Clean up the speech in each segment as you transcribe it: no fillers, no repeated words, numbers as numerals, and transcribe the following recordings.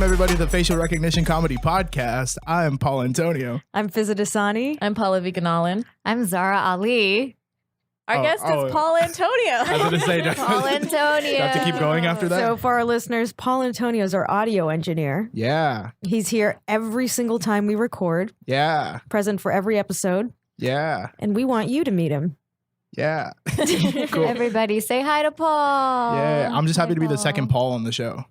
everybody, to the Facial Recognition Comedy Podcast. I'm Paul Antonio. I'm Fizza Dasani. I'm Paula Viganalan. I'm Zara Ali. Our guest is Paul Antonio. I was going to say, Paul Antonio. have to keep going after that? So for our listeners, Paul Antonio is our audio engineer. Yeah. He's here every single time we record, Yeah. present for every episode, Yeah. and we want you to meet him. Yeah. Cool. Everybody say hi to Paul. Yeah. I'm just happy Hi, to be the second Paul on the show.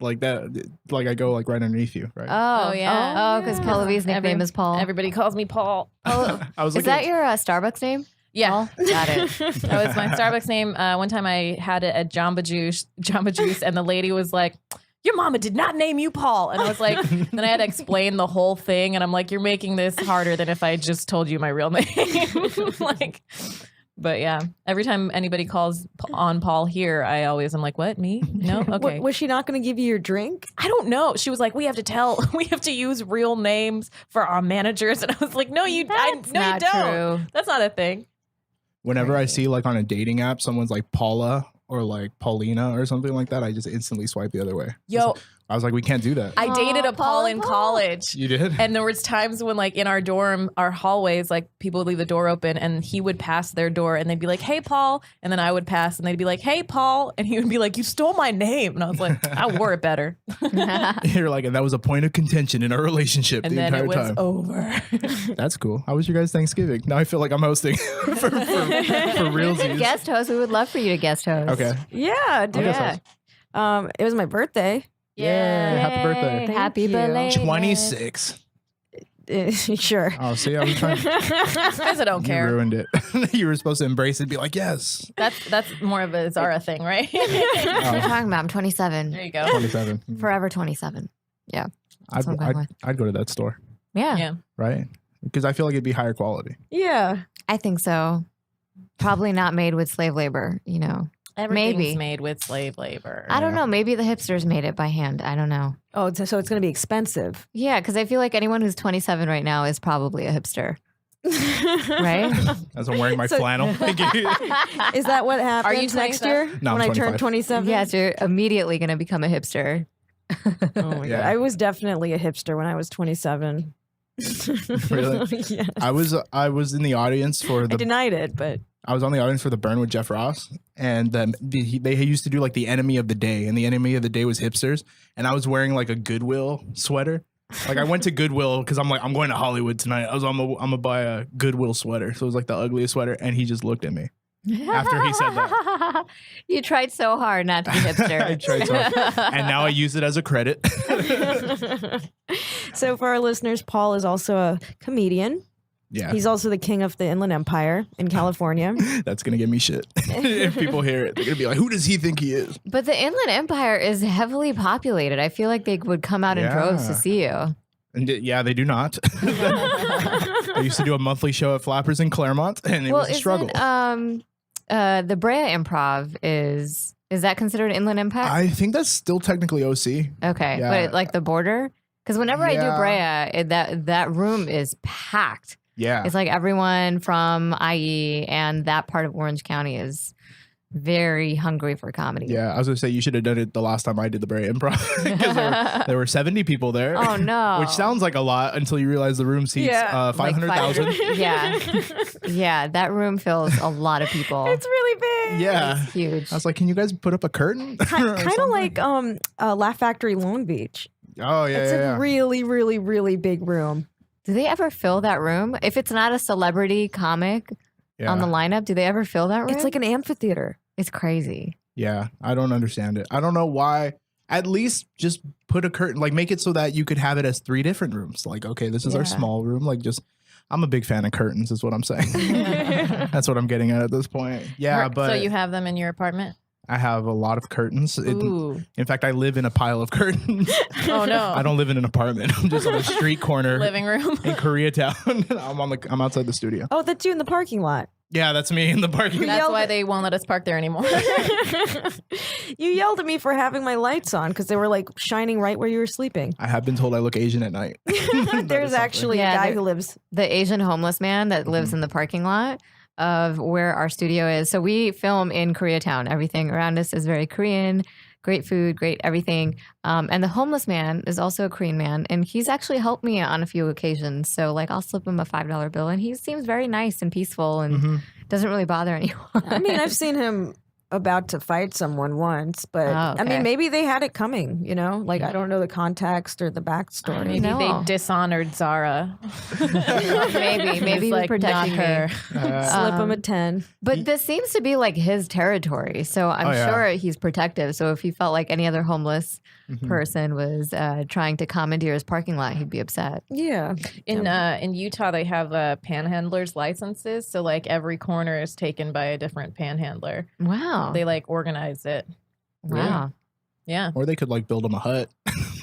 Like that. Like I go like right underneath you, right? Oh, yeah. Oh, because Paul Levy's nickname is Paul. Everybody calls me Paul. Oh, I was is that your Starbucks name? Yeah. Paul? Got it. That was my Starbucks name. One time I had it at Jamba Juice, and the lady was like, "Your mama did not name you Paul." And I was like, then I had to explain the whole thing. And I'm like, you're making this harder than if I just told you my real name. But yeah, every time anybody calls on Paul here, I'm like, what, me? No? Okay. Was she not going to give you your drink? I don't know. She was like, we have to use real names for our managers. And I was like, no, you don't. True. That's not a thing. Whenever I see like on a dating app, someone's like Paula or like Paulina or something like that, I just instantly swipe the other way. Yo, I was like, we can't do that. I dated a Paul in Paul. college. You did? And there was times when like in our dorm, our hallways, like people would leave the door open and he would pass their door and they'd be like, "Hey, Paul." And then I would pass and they'd be like, "Hey, Paul." And he would be like, "You stole my name." And I was like, I wore it better. You're like, and that was a point of contention in our relationship And the then entire it was time. over. That's cool. How was your guys' Thanksgiving? Now I feel like I'm hosting for realsies. Guest host. We would love for you to guest host. Okay. Yeah, dude. Okay, so- It was my birthday. Yeah. Happy birthday. Thank Happy you. belated. 26. Sure. Oh, see, I was trying. Because I don't You care. ruined it. You were supposed to embrace it and be like, yes. That's more of a Zara thing, right? What are you talking about? I'm 27. There you go. 27. Forever 27. Yeah. That's what I'm going with. I'd go to that store, Yeah. Yeah. right? Because I feel like it'd be higher quality. Yeah. I think so. Probably not made with slave labor, you know. Everything's Maybe. made with slave labor. I don't know. Maybe the hipsters made it by hand. I don't know. Oh, so it's going to be expensive. Yeah, because I feel like anyone who's 27 right now is probably a hipster. Right? As I'm wearing my So- flannel. Thank you. Is that what happens next 27? year No, when I'm I turn 25. 27? Yes, you're immediately going to become a hipster. Oh my Yeah. God. I was definitely a hipster when I was 27. Really? Yes. I was in the audience for I the denied it, but I was on the audience for the Burn with Jeff Ross, and they used to do like the enemy of the day, and the enemy of the day was hipsters, and I was wearing like a Goodwill sweater. Like I went to Goodwill because I'm like, I'm going to Hollywood tonight. I'm gonna buy a Goodwill sweater. So it was like the ugliest sweater, and he just looked at me after he said that. You tried so hard not to be hipster. I tried so hard. And now I use it as a credit. so for our listeners, Paul is also a comedian. Yeah, He's also the king of the Inland Empire in California. that's gonna give me shit. If people hear it, they're gonna be like, "Who does he think he is?" But the Inland Empire is heavily populated. I feel like they would come out in droves to Yeah. see you. And yeah, they do not. I used to do a monthly show at Flappers in Claremont, and it was a struggle. The Brea Improv is that considered Inland Empire? I think that's still technically OC. Okay, Yeah. but like the border? Because whenever I do Yeah. Brea, that room is packed. Yeah. It's like everyone from IE and that part of Orange County is very hungry for comedy. Yeah, I was gonna say you should have done it the last time I did the Brea Improv because there were 70 people there. Oh no! Which sounds like a lot until you realize the room seats Yeah. 500,000. Yeah, that room fills a lot of people. It's really big. Yeah, It's huge. I was like, can you guys put up a curtain? Kind of like Laugh Factory Long Beach. Oh yeah, It's yeah. a really, really, really big room. Do they ever fill that room? If it's not a celebrity comic Yeah. on the lineup, do they ever fill that room? It's like an amphitheater. It's crazy. Yeah, I don't understand it. I don't know why. At least just put a curtain, like make it so that you could have it as 3 different rooms. Like, okay, this is our Yeah. small room. Like, just I'm a big fan of curtains, is what I'm saying. That's what I'm getting at this point. Yeah, but So you have them in your apartment? I have a lot of curtains. Ooh. In fact, I live in a pile of curtains. Oh no. I don't live in an apartment. I'm just on a street corner Living room. in Koreatown. I'm outside the studio. Oh, that's you in the parking lot. Yeah, that's me in the parking lot. That's yelled why at- they won't let us park there anymore. You yelled at me for having my lights on because they were like shining right where you were sleeping. I have been told I look Asian at night. There's actually Yeah, a guy there- who lives. The Asian homeless man that lives in the parking lot of where our studio is. So we film in Koreatown. Everything around us is very Korean, great food, great everything. And the homeless man is also a Korean man, and he's actually helped me on a few occasions. So like I'll slip him a $5 bill, and he seems very nice and peaceful and doesn't really bother anyone. I mean, I've seen him about to fight someone once, but I okay. mean, maybe they had it coming, you know? Like, I don't know the context or the backstory. Maybe No. they dishonored Zara. maybe he was like, protecting not her. me. Slip him a 10. But this seems to be like his territory, so I'm Oh, yeah. sure he's protective. So if he felt like any other homeless person was trying to commandeer his parking lot, he'd be upset. Yeah. In Utah, they have panhandlers licenses, so like every corner is taken by a different panhandler. Wow. They like organize it. Wow. Yeah. Or they could like build him a hut.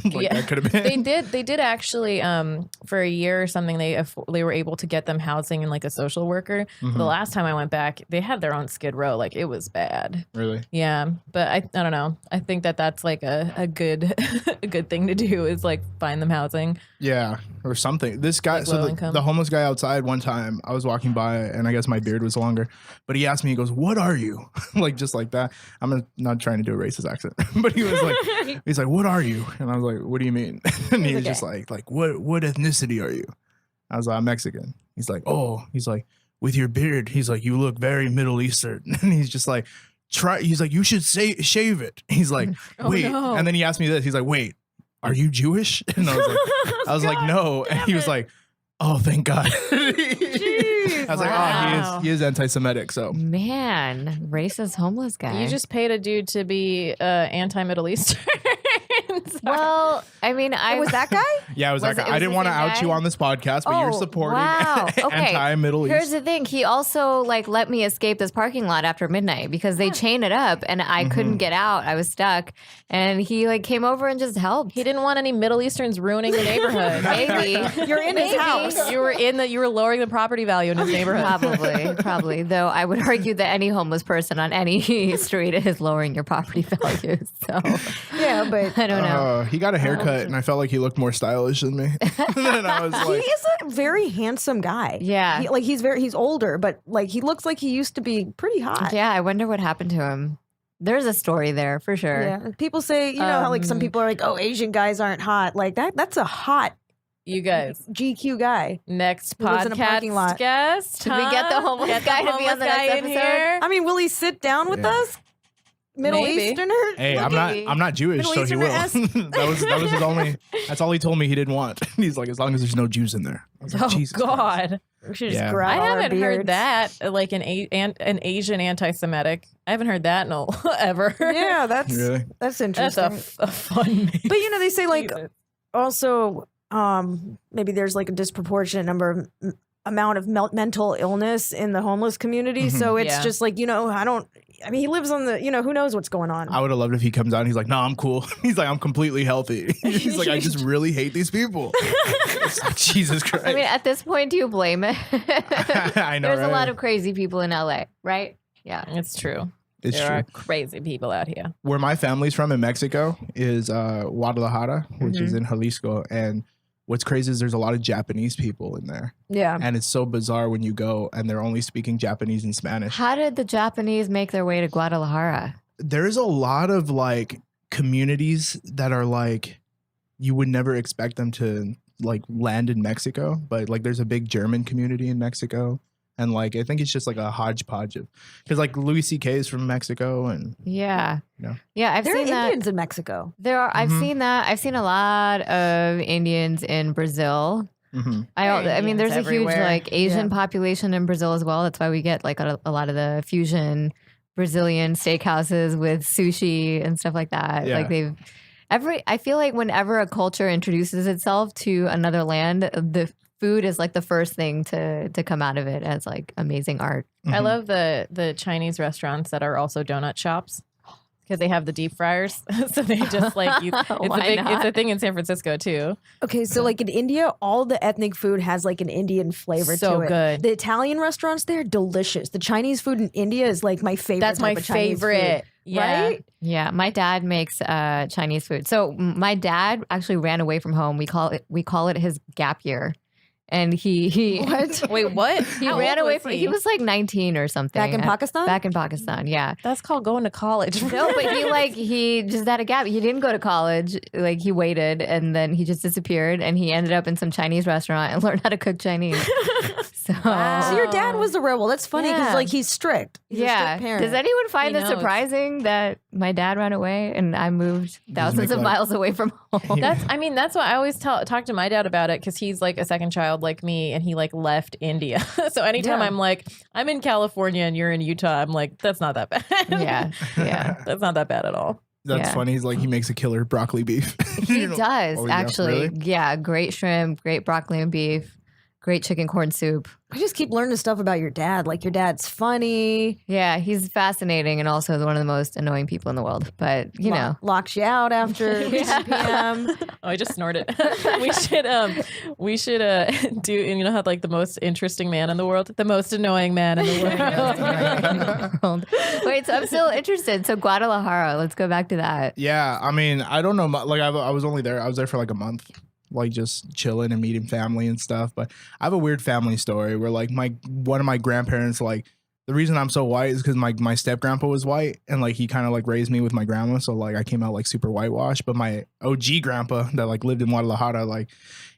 Like Yeah. that could have been. They did actually for a year or something they were able to get them housing and like a social worker. Mhm. The last time I went back, they had their own Skid Row. Like it was bad. Really? Yeah, but I don't know. I think that's like a good a good thing to do is like find them housing. Yeah, or something. This guy, Like so low income. the homeless guy outside one time, I was walking by and I guess my beard was longer, but he asked me, he goes, "What are you?" Like just like that. Not trying to do a racist accent, but he was like, he's like, "What are you?" And I was like, "What do you mean?" And he was just like, what ethnicity are you? I was like, "I'm Mexican." He's like, "Oh," he's like, "With your beard," he's like, "You look very Middle Eastern." And he's just like, he's like, "You should shave it." He's like, Oh, "Wait," no. and then he asked me this. He's like, "Wait, are you Jewish?" And I was like, "No," and he was like, "Oh, thank God." I was like, Wow. "Oh, he is anti-Semitic." So Man, racist homeless guy. You just paid a dude to be anti-Middle Eastern. well, I mean, I Was that guy? yeah, it was Was that it- guy. it I was didn't the want to same out guy? you on this podcast, but you're Oh, supporting wow. Okay. anti-Middle Here's East. the thing. He also like let me escape this parking lot after midnight because they chain it up and I couldn't get out. I was stuck, and he like came over and just helped. He didn't want any Middle Easterns ruining the neighborhood. Maybe You're in his house. You were lowering the property value in his neighborhood. probably. Though I would argue that any homeless person on any street is lowering your property values. So Yeah, but I don't know. He got a haircut, and I felt like he looked more stylish than me. And I was he like, is a very handsome guy. Yeah. He's older, but like he looks like he used to be pretty hot. Yeah, I wonder what happened to him. There's a story there for sure. Yeah. People say, you know, how like some people are like, "Oh, Asian guys aren't hot." Like that's a hot You guys, GQ guy. next Who lives in a podcast parking lot. guest. Should we get the homeless Get guy to be on the next in episode? here? I mean, will he sit down with Yeah. us? Middle Maybe. Easterner? "Hey, looking? I'm not Jewish, Middle so he will." Easterner-esque. that was his only. That's all he told me he didn't want. He's like, as long as there's no Jews in there. I was like, Oh Jesus Christ. God, We should Yeah. just grab I all our haven't heard beards. that like an Asian anti-Semitic. I haven't heard that no ever. Yeah, that's Really? that's That's interesting. a fun. Mix. But you know, they say like Jesus. also maybe there's like a disproportionate number of amount of mental illness in the homeless community. So it's Yeah. just like, you know, I mean, he lives on the, you know, who knows what's going on. I would have loved if he comes out and he's like, "No, I'm cool." He's like, "I'm completely healthy." He's like, "I just really hate these people." It's like, Jesus Christ. I mean, at this point, do you blame it? I know, There's a right? lot of crazy people in LA, right? Yeah. It's true. It's there true. are crazy people out here. Where my family's from in Mexico is Guadalajara, which is in Jalisco. And what's crazy is there's a lot of Japanese people in there. Yeah. And it's so bizarre when you go and they're only speaking Japanese and Spanish. How did the Japanese make their way to Guadalajara? There's a lot of like communities that are like, you would never expect them to like land in Mexico, but like there's a big German community in Mexico. And like, I think it's just like a hodgepodge of, because like Louis C.K. is from Mexico and Yeah. No. Yeah, I've There are seen that. Indians in Mexico. There are. I've Mhm. seen that. I've seen a lot of Indians in Brazil. mhm. I mean, there's Indians a huge everywhere. like Asian Yeah. population in Brazil as well. That's why we get like a lot of the fusion Brazilian steakhouses with sushi and stuff like that. Yeah. Like I feel like whenever a culture introduces itself to another land, the food is like the first thing to come out of it as like amazing art. I Mhm. love the Chinese restaurants that are also donut shops because they have the deep fryers. So they just like it's Why not? it's a thing in San Francisco too. Okay, so like in India, all the ethnic food has like an Indian flavor So to it. good. The Italian restaurants, they're delicious. The Chinese food in India is like my favorite. That's my type of Chinese food. favorite. Yeah. Right? Yeah, my dad makes Chinese food. So my dad actually ran away from home. We call it his gap year. And he What? Wait, what? he ran away from. He was like 19 or something. Back in Pakistan? Back in Pakistan, yeah. That's called going to college. No, but he just had a gap. He didn't go to college. Like he waited, and then he just disappeared, and he ended up in some Chinese restaurant and learned how to cook Chinese. So, So your dad was the rebel. That's funny because Yeah. like he's strict. He's a strict parent. Does anyone find He this knows. surprising that my dad ran away and I moved thousands make of like- miles away from home? That's why I always talk to my dad about it because he's like a second child like me and he like left India. So anytime Yeah. I'm like, I'm in California and you're in Utah, I'm like, that's not that bad. Yeah, yeah. That's not that bad at all. That's Yeah. funny. He's like, he makes a killer broccoli beef. He You know? does, Oh, yeah, actually. really? Yeah, great shrimp, great broccoli and beef, great chicken corn soup. I just keep learning stuff about your dad. Like your dad's funny. Yeah, he's fascinating and also one of the most annoying people in the world. But, you know. Locks you out after 10 p.m. Oh, I just snorted. we should do, and you know how like the most interesting man in the world, the most annoying man in the world. Wait, so I'm still interested. So Guadalajara, let's go back to that. Yeah, I mean, I don't know. Like, I was only there. I was there for like a month, like just chilling and meeting family and stuff. But I have a weird family story where like one of my grandparents, like the reason I'm so white is because my step grandpa was white and like he kind of like raised me with my grandma, so like I came out like super whitewashed. But my OG grandpa that like lived in Guadalajara, like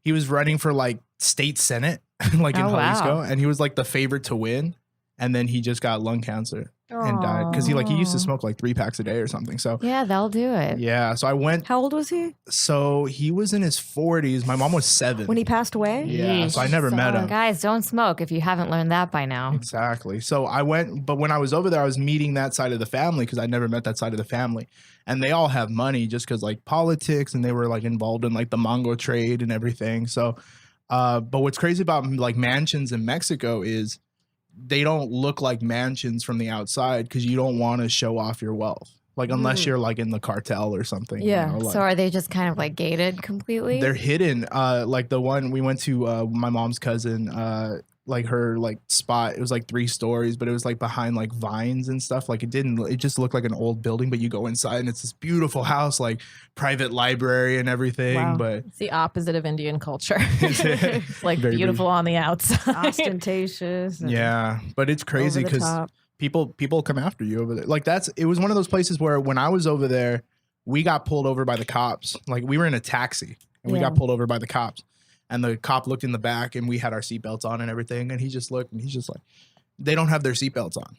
he was running for like state senate, like in Oh, wow. Jalisco, and he was like the favorite to win, and then he just got lung cancer and died because he used to smoke like 3 packs a day or something. So Yeah, they'll do it. yeah, so I went. How old was he So he was in his 40s. My mom was 7. when he passed away? Yeah, so I never met him. Guys, don't smoke if you haven't learned that by now. Exactly. So I went, but when I was over there, I was meeting that side of the family because I never met that side of the family. And they all have money just because like politics, and they were like involved in like the mango trade and everything. So, but what's crazy about like mansions in Mexico is they don't look like mansions from the outside because you don't want to show off your wealth. Like unless you're like in the cartel or something. Yeah. You know, like, So are they just kind of like gated completely? they're hidden. Like the one we went to, my mom's cousin, like her like spot, it was like 3 stories, but it was like behind like vines and stuff. Like it just looked like an old building, but you go inside and it's this beautiful house, like private library and everything. Wow. But It's the opposite of Indian culture. Is it? It's like Very beautiful on the outside. Ostentatious. and yeah, but it's crazy over the because top. people come after you over there. Like it was one of those places where when I was over there, we got pulled over by the cops. Like we were in a taxi and we Yeah. got pulled over by the cops. And the cop looked in the back and we had our seatbelts on and everything. And he just looked and he's just like, they don't have their seatbelts on.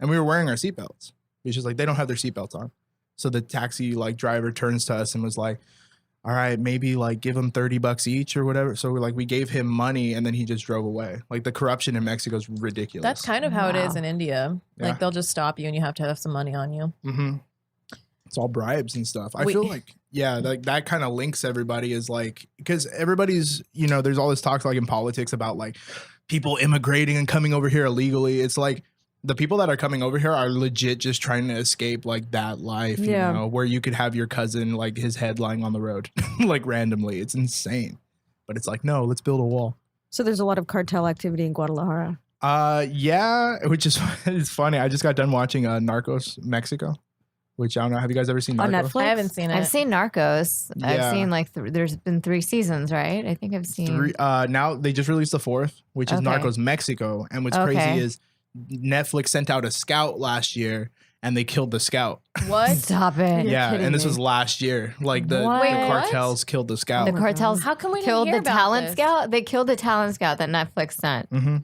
And we were wearing our seatbelts. He's just like, they don't have their seatbelts on. So the taxi like driver turns to us and was like, all right, maybe like give them $30 each or whatever. So we gave him money and then he just drove away. Like the corruption in Mexico is ridiculous. That's kind of how it is Wow. in India. Yeah. Like they'll just stop you and you have to have some money on you. Mm-hmm. It's all bribes and stuff. I We- feel like, yeah, like that kind of links everybody is like, because everybody's, you know, there's all this talk like in politics about like people immigrating and coming over here illegally. It's like the people that are coming over here are legit just trying to escape like that life, Yeah. you know, where you could have your cousin, like his head lying on the road, like randomly. It's insane. But it's like, no, let's build a wall. So there's a lot of cartel activity in Guadalajara. Yeah, which is it's funny. I just got done watching Narcos Mexico, which I don't know. Have you guys ever seen On Narcos? Netflix? I haven't seen it. I've seen Narcos. Yeah. I've seen like there's been 3 seasons, right? I think I've seen 3. Now they just released the 4th, which is Okay. Narcos Mexico. And what's Okay. crazy is Netflix sent out a scout last year, and they killed the scout. What? Stop it. You're Yeah, kidding and this me. was last year. Like the What? cartels killed the scout. The my cartels How come we didn't killed hear the about talent this? scout. They killed the talent scout that Netflix sent. hmm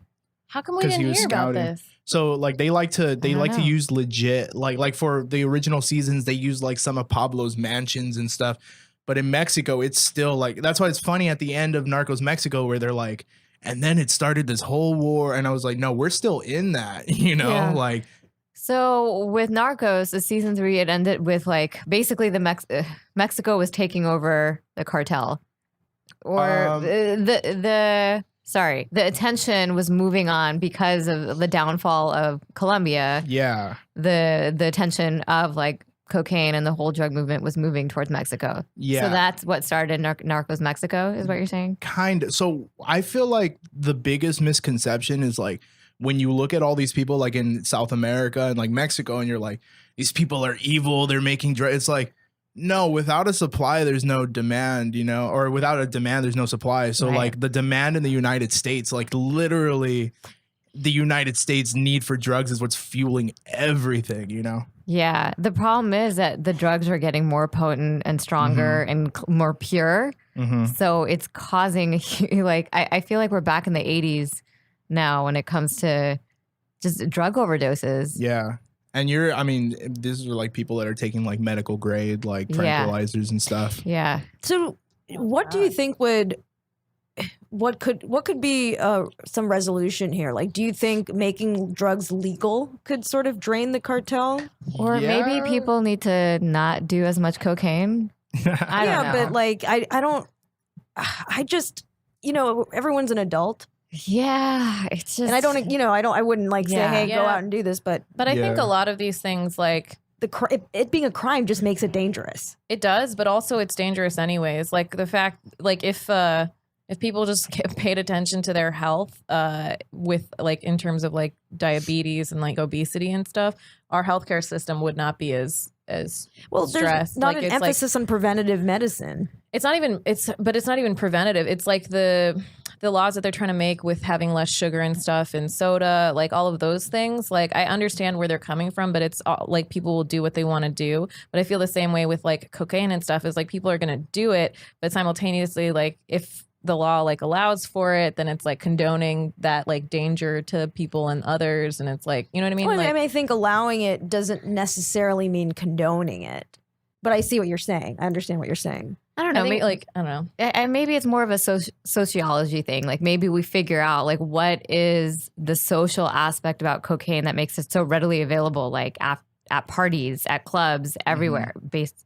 How come we 'Cause he didn't was hear about scouting. this? So like they like to know. use legit like for the original seasons they use like some of Pablo's mansions and stuff. But in Mexico, it's still like that's why it's funny at the end of Narcos Mexico where they're like, and then it started this whole war, and I was like, no, we're still in that, you know, Yeah. like. So with Narcos, the season 3, it ended with like basically Mexico was taking over the cartel, or the attention was moving on because of the downfall of Colombia. Yeah. The attention of like cocaine and the whole drug movement was moving towards Mexico. Yeah. So that's what started Narcos Mexico, is what you're saying? Kind of. So I feel like the biggest misconception is like when you look at all these people like in South America and like Mexico, and you're like, these people are evil, they're making drugs. It's like, No, without a supply, there's no demand, or without a demand, there's no supply. So Right. like the demand in the United States, like literally the United States need for drugs is what's fueling everything, Yeah. The problem is that the drugs are getting more potent and stronger and more pure. So it's causing, like, I feel like we're back in the 80s now when it comes to just drug overdoses. Yeah. And these are like people that are taking like medical grade, like tranquilizers and stuff. Yeah. So, what do you think what could be some resolution here? Like, do you think making drugs legal could sort of drain the cartel? Or maybe people need to not do as much cocaine. I don't know. But like, I just, everyone's an adult. Yeah, it's just, And I wouldn't like say, hey, go out and do this, but I think a lot of these things, like it being a crime just makes it dangerous. it does, but also it's dangerous anyways. Like the fact, like if people just paid attention to their health, with like in terms of like diabetes and like obesity and stuff, our healthcare system would not be as well. stressed. There's not like, an emphasis on preventative medicine. It's not even preventative. It's like the laws that they're trying to make with having less sugar and stuff and soda, like all of those things. Like I understand where they're coming from, but it's all, like people will do what they want to do. But I feel the same way with like cocaine and stuff is like people are going to do it, but simultaneously, like if the law like allows for it, then it's like condoning that like danger to people and others. And it's like, you know what I mean? Well, like, I think allowing it doesn't necessarily mean condoning it. But I see what you're saying. I understand what you're saying. I don't know. I don't know. And maybe it's more of a sociology thing. Like maybe we figure out like what is the social aspect about cocaine that makes it so readily available, like at parties, at clubs, everywhere,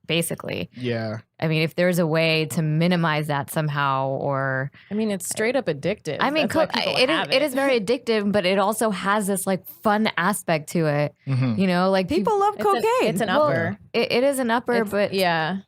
basically. Yeah. I mean, if there's a way to minimize that somehow, or I mean, it's straight up addictive. I mean, it is very addictive, but it also has this like fun aspect to it. Like People love cocaine. It's an upper. It is an upper, but yeah.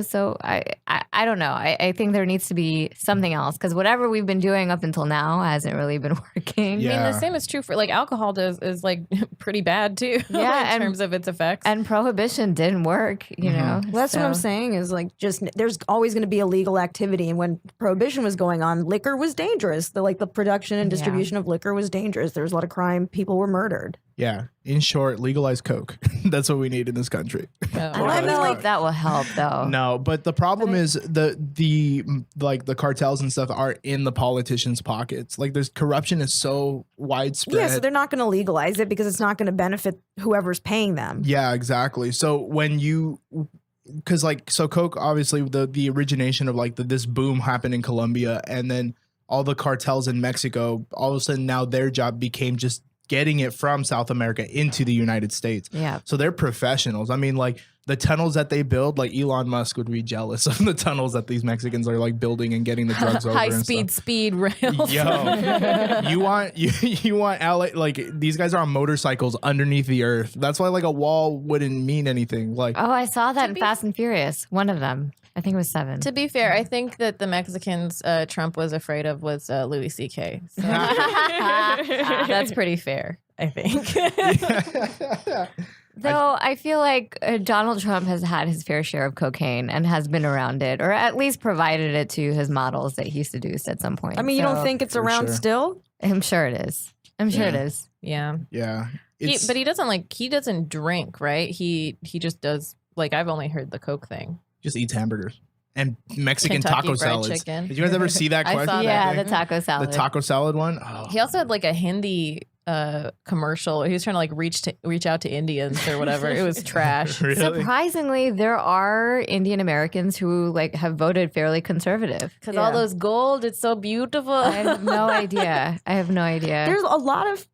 So I don't know. I think there needs to be something else because whatever we've been doing up until now hasn't really been working. Yeah. I mean, the same is true for like alcohol is like pretty bad too. Yeah, in terms of its effects. And prohibition didn't work, know. Well, that's what I'm saying is like just there's always going to be illegal activity. And when prohibition was going on, liquor was dangerous. The production and distribution of liquor was dangerous. There was a lot of crime. People were murdered. Yeah. In short, legalize coke. That's what we need in this country. I feel like that will help though. No, but the problem is the cartels and stuff are in the politicians' pockets. Like there's corruption is so widespread. Yeah, so they're not going to legalize it because it's not going to benefit whoever's paying them. Yeah, exactly. So when so coke, obviously the origination of like this boom happened in Colombia, and then all the cartels in Mexico, all of a sudden now their job became just getting it from South America into the United States. Yeah. So they're professionals. I mean, like the tunnels that they build, like Elon Musk would be jealous of the tunnels that these Mexicans are like building and getting the drugs over. High speed rails. Yo, you want LA, like these guys are on motorcycles underneath the earth. That's why like a wall wouldn't mean anything. Like, oh, I saw that in Fast and Furious. One of them. I think it was 7. To be fair, I think that the Mexicans Trump was afraid of was Louis C.K. So that's pretty fair, I think. Though I feel like Donald Trump has had his fair share of cocaine and has been around it, or at least provided it to his models that he seduced at some point. I mean, you don't think it's around still? I'm sure it is. I'm sure it is. Yeah. Yeah. But he doesn't drink, right? He just does, like, I've only heard the coke thing. Just eats hamburgers and Mexican Kentucky taco fried salads. chicken. Did you guys ever see that I question? saw that. Yeah, the taco salad. The taco salad one. Oh. He also had like a Hindi commercial. He was trying to like reach out to Indians or whatever. It was trash. Really? Surprisingly, there are Indian Americans who like have voted fairly conservative. Because all those gold, it's so beautiful. I have no idea. There's a lot of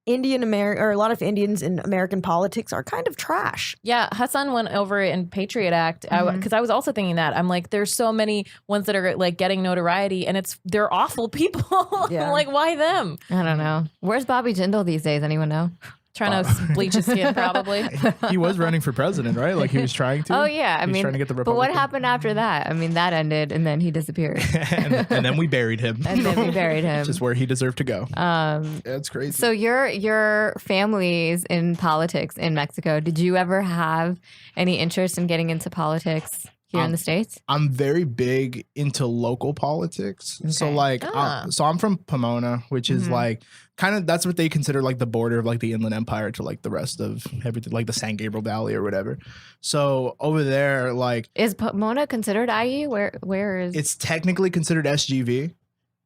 a lot of Indians in American politics are kind of trash. Yeah, Hassan went over it in Patriot Act because I was also thinking that. I'm like, there's so many ones that are like getting notoriety, and they're awful people. Yeah. Like, why them? I don't know. Where's Bobby Jindal these days? Anyone know? Trying to bleach his skin, probably. He was running for president, right? Like he was trying to. Oh yeah, He was trying to get the but what Republican. happened after that? I mean, that ended, and then he disappeared, and then we buried him. and then we buried him. Just where he deserved to go. That's crazy. So your family's in politics in Mexico. Did you ever have any interest in getting into politics here in the States? I'm very big into local politics. So Okay. like, so I'm from Pomona, which is like kind of, that's what they consider like the border of like the Inland Empire to like the rest of everything, like the San Gabriel Valley or whatever. So over there, like Is Pomona considered IE? Where is it's technically considered SGV,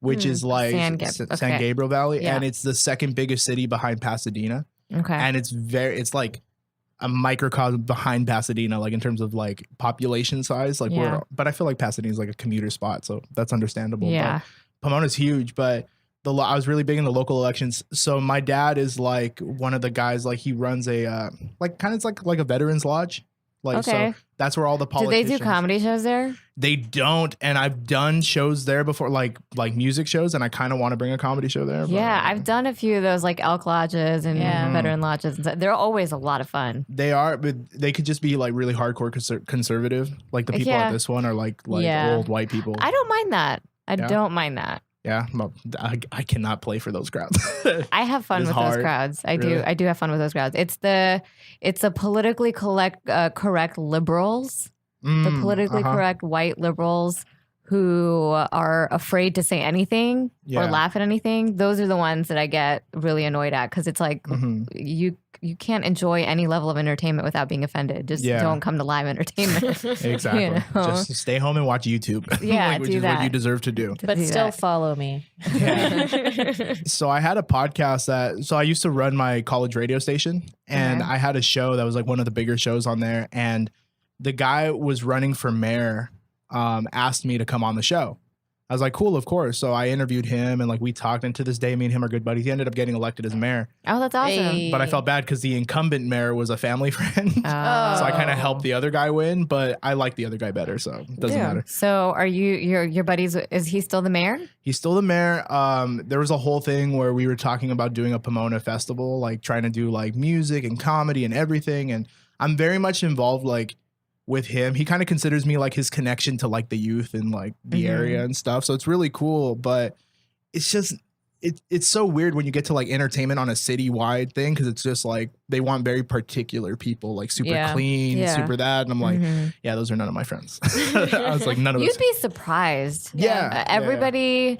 which is like San San Gabriel Valley, Yeah. and it's the second biggest city behind Pasadena, okay? and it's like a microcosm behind Pasadena, like in terms of like population size. Like Yeah. but I feel like Pasadena is like a commuter spot, so that's understandable. Yeah. But Pomona's huge, but I was really big in the local elections. So my dad is like one of the guys, like he runs a like kind of like a veterans lodge. Like Okay. so that's where all the Do they politicians. do comedy shows there? They don't, and I've done shows there before, like music shows, and I kind of want to bring a comedy show there. but- Yeah, I've done a few of those like elk lodges and Yeah. veteran lodges. And stuff. They're always a lot of fun. They are, but they could just be like really hardcore conservative. Like the people Yeah. at this one are like Yeah. old white people. I don't mind that. I Yeah. don't mind that. Yeah, I cannot play for those crowds. I have fun It is with hard. those crowds. I Really? do have fun with those crowds. It's a politically correct liberals, the politically correct white liberals who are afraid to say anything or Yeah. laugh at anything. Those are the ones that I get really annoyed at because it's like you can't enjoy any level of entertainment without being offended. Just Yeah. don't come to live entertainment. Exactly. You know? Just stay home and watch YouTube. Yeah, which do is that. what you deserve to do. But do still that. follow me. So I had a podcast so I used to run my college radio station, and Okay. I had a show that was like one of the bigger shows on there, and the guy was running for mayor asked me to come on the show. I was like, cool, of course. So I interviewed him, and like we talked, and to this day me and him are good buddies. He ended up getting elected as mayor, Oh, that's awesome. Hey. but I felt bad because the incumbent mayor was a family friend. So I kind of helped the other guy win, but I like the other guy better, so it doesn't Yeah. matter. So are your buddies? Is he still the mayor? He's still the mayor. There was a whole thing where we were talking about doing a Pomona festival, like trying to do like music and comedy and everything. And I'm very much involved like with him. He kind of considers me like his connection to like the youth and like the area and stuff. So it's really cool, but it's just it's so weird when you get to like entertainment on a citywide thing, because it's just like they want very particular people, like super Yeah. clean, Yeah. super that. And I'm like, yeah, those are none of my friends. I was like, none of us. You'd be surprised. Yeah. Everybody.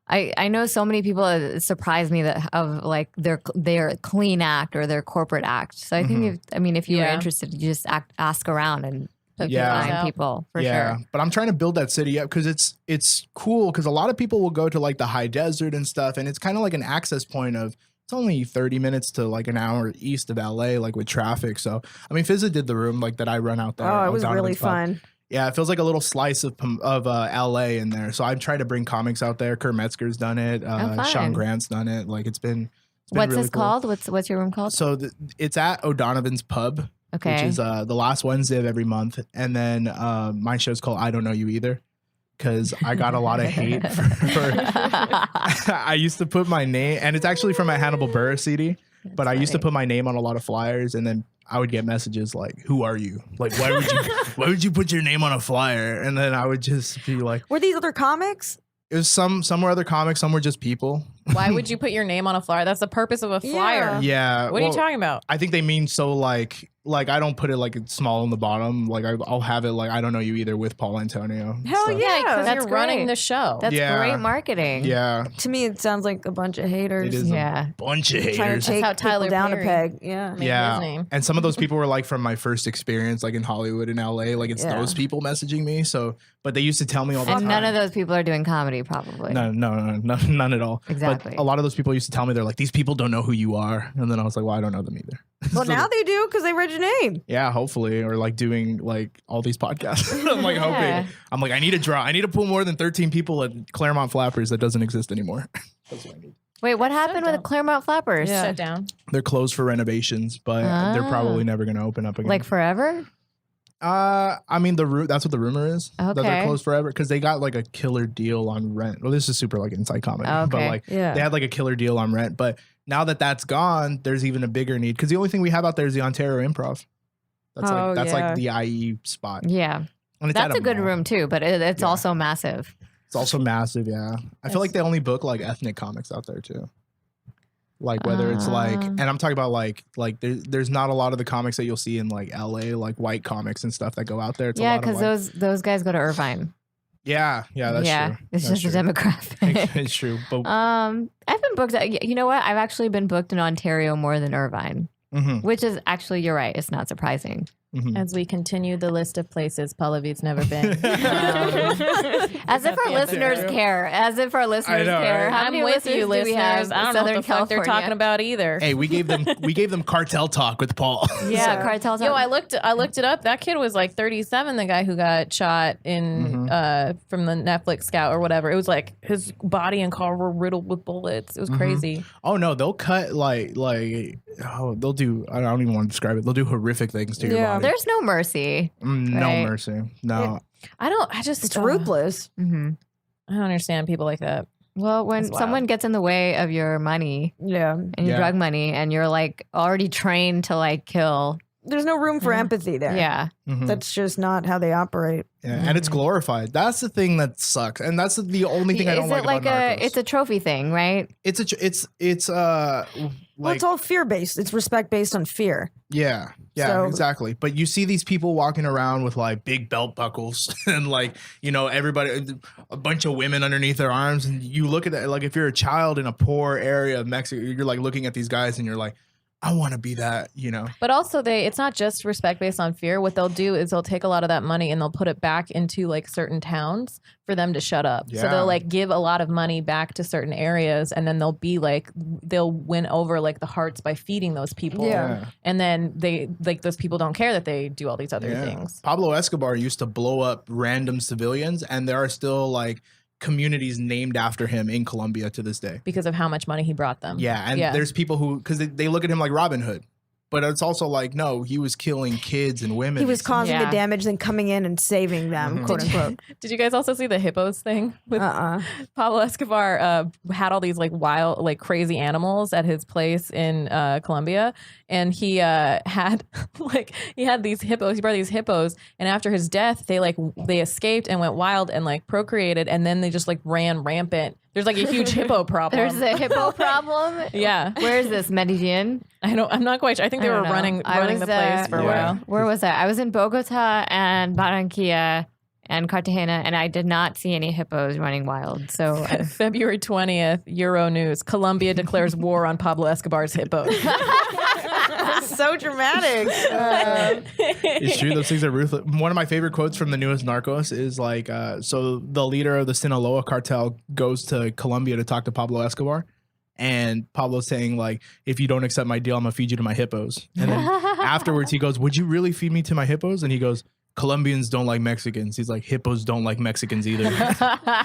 I know so many people that surprise me that of like their clean act or their corporate act. So I think if you were Yeah. interested, you just ask around and Yeah. find out. people for sure. But I'm trying to build that city up because it's cool, because a lot of people will go to like the high desert and stuff, and it's kind of like an access point of it's only 30 minutes to like an hour east of LA, like with traffic. So I mean, Fizza did the room like that I run out there. Oh, it on was really Donovan's spot. fun. Yeah, it feels like a little slice of LA in there. So I'm trying to bring comics out there. Kurt Metzger's done it. fun. Sean Grant's done it. Like it's been What's really this cool. called? What's your room called? So it's at O'Donovan's Pub, Okay. which is the last Wednesday of every month. And then my show's called I Don't Know You Either, because I got a lot of hate for I used to put my name, and it's actually from a Hannibal Buress CD, but I used to put my name on a lot of flyers, and then I would get messages like, who are you? Like, why would you put your name on a flyer? And then I would just be like, Were these other comics? it was some were other comics, some were just people. Why would you put your name on a flyer? That's the purpose of a flyer. Yeah. What are you well, talking about? I think they mean so like I don't put it like it's small on the bottom. Like I'll have it like I Don't Know You Either with Paul Antonio. Hell So, yeah. Because That's you're running great. the show. That's Yeah. great marketing. Yeah. To me, it sounds like a bunch of haters. It is Yeah. a bunch of Trying haters. to take how people Tyler down Perry a peg. Yeah. made his Yeah. name. And some of those people were like from my first experience, like in Hollywood and LA. Like it's Yeah. those people messaging me. So, but they used to tell me all the And time. none of those people are doing comedy, probably. No, none at all. Exactly. But a lot of those people used to tell me they're like, these people don't know who you are. And then I was like, well, I don't know them either. Well, So- now they do because they read your name. yeah, hopefully, or like doing like all these podcasts. I'm like Yeah. hoping. I'm like, I need to pull more than 13 people at Claremont Flappers. That doesn't exist anymore. That's what I need. Wait, what happened with the dumb. Claremont Flappers? Yeah. Shut down. They're closed for renovations, but they're Ah. probably never going to open up again. Like forever? I mean, that's what the rumor is. That they're Okay. closed forever because they got like a killer deal on rent. Well, this is super like inside comment, but Okay. like Yeah. they had like a killer deal on rent, but now that that's gone, there's even a bigger need because the only thing we have out there is the Ontario Improv. That's like the IE spot. Yeah. And it's That's at a good mall. room too, but it's also massive. It's also massive, yeah. I feel like they only book like ethnic comics out there too. Like whether it's like, and I'm talking about like there's not a lot of the comics that you'll see in like LA, like white comics and stuff that go out there. It's Yeah, because because those guys go to Irvine. Yeah, that's true. It's That's just true. a demographic. It's true. But I've been booked. You know what? I've actually been booked in Ontario more than Irvine, which is actually, you're right. It's not surprising. As we continue the list of places Pallavi's never been. As if our listeners care. As if our listeners know, care. right? How I'm many with you, do we have listeners. I don't in know what Southern the fuck they're California? talking about either. hey, we gave them cartel talk with Paul. Yeah, cartels. Yo, I looked it up. That kid was like 37, the guy who got shot in from the Netflix scout or whatever. It was like his body and car were riddled with bullets. It was crazy. Oh no, they'll cut they'll do. I don't even want to describe it. They'll do horrific things to your body. There's no mercy. No right? mercy. No. It's ruthless. I don't understand people like that. Well, when That's wild. someone gets in the way of your money Yeah. and your Yeah. drug money and you're like already trained to like kill. There's no room for empathy there. Yeah. That's just not how they operate. Yeah, and it's glorified. That's the thing that sucks, and that's the only thing I don't Is like it like about Narcos. it's a trophy thing, right? Well, it's all fear based. It's respect based on fear. Yeah, So- exactly. But you see these people walking around with like big belt buckles and like, everybody, a bunch of women underneath their arms. And you look at it, like if you're a child in a poor area of Mexico, you're like looking at these guys and you're like, I want to be that, But also it's not just respect based on fear. What they'll do is they'll take a lot of that money and they'll put it back into like certain towns for them to shut up. So Yeah. they'll like give a lot of money back to certain areas and then they'll win over like the hearts by feeding those people. Yeah. And then those people don't care that they do all these other things. Pablo Escobar used to blow up random civilians, and there are still like communities named after him in Colombia to this day. Because of how much money he brought them. Yeah, and there's people who, because they look at him like Robin Hood, but it's also like, no, he was killing kids and women. He was causing the Yeah. damage, then coming in and saving them, quote unquote. Did you guys also see the hippos thing? With Pablo Escobar had all these like wild, like crazy animals at his place in Colombia. And he had these hippos. He brought these hippos, and after his death, they escaped and went wild and like procreated, and then they just like ran rampant. There's like a huge hippo problem. There's a hippo problem. Yeah. Where is this? Medellin? I'm not quite sure. I think they I were don't know. running I was, the place for a while. Where was I? I was in Bogota and Barranquilla and Cartagena, and I did not see any hippos running wild. So February 20th, Euro News. Colombia declares war on Pablo Escobar's hippos. So dramatic. It's true. Those things are ruthless. One of my favorite quotes from the newest Narcos is like, so the leader of the Sinaloa cartel goes to Colombia to talk to Pablo Escobar. And Pablo's saying like, if you don't accept my deal, I'm gonna feed you to my hippos. And then afterwards he goes, would you really feed me to my hippos? And he goes, Colombians don't like Mexicans. He's like, hippos don't like Mexicans either.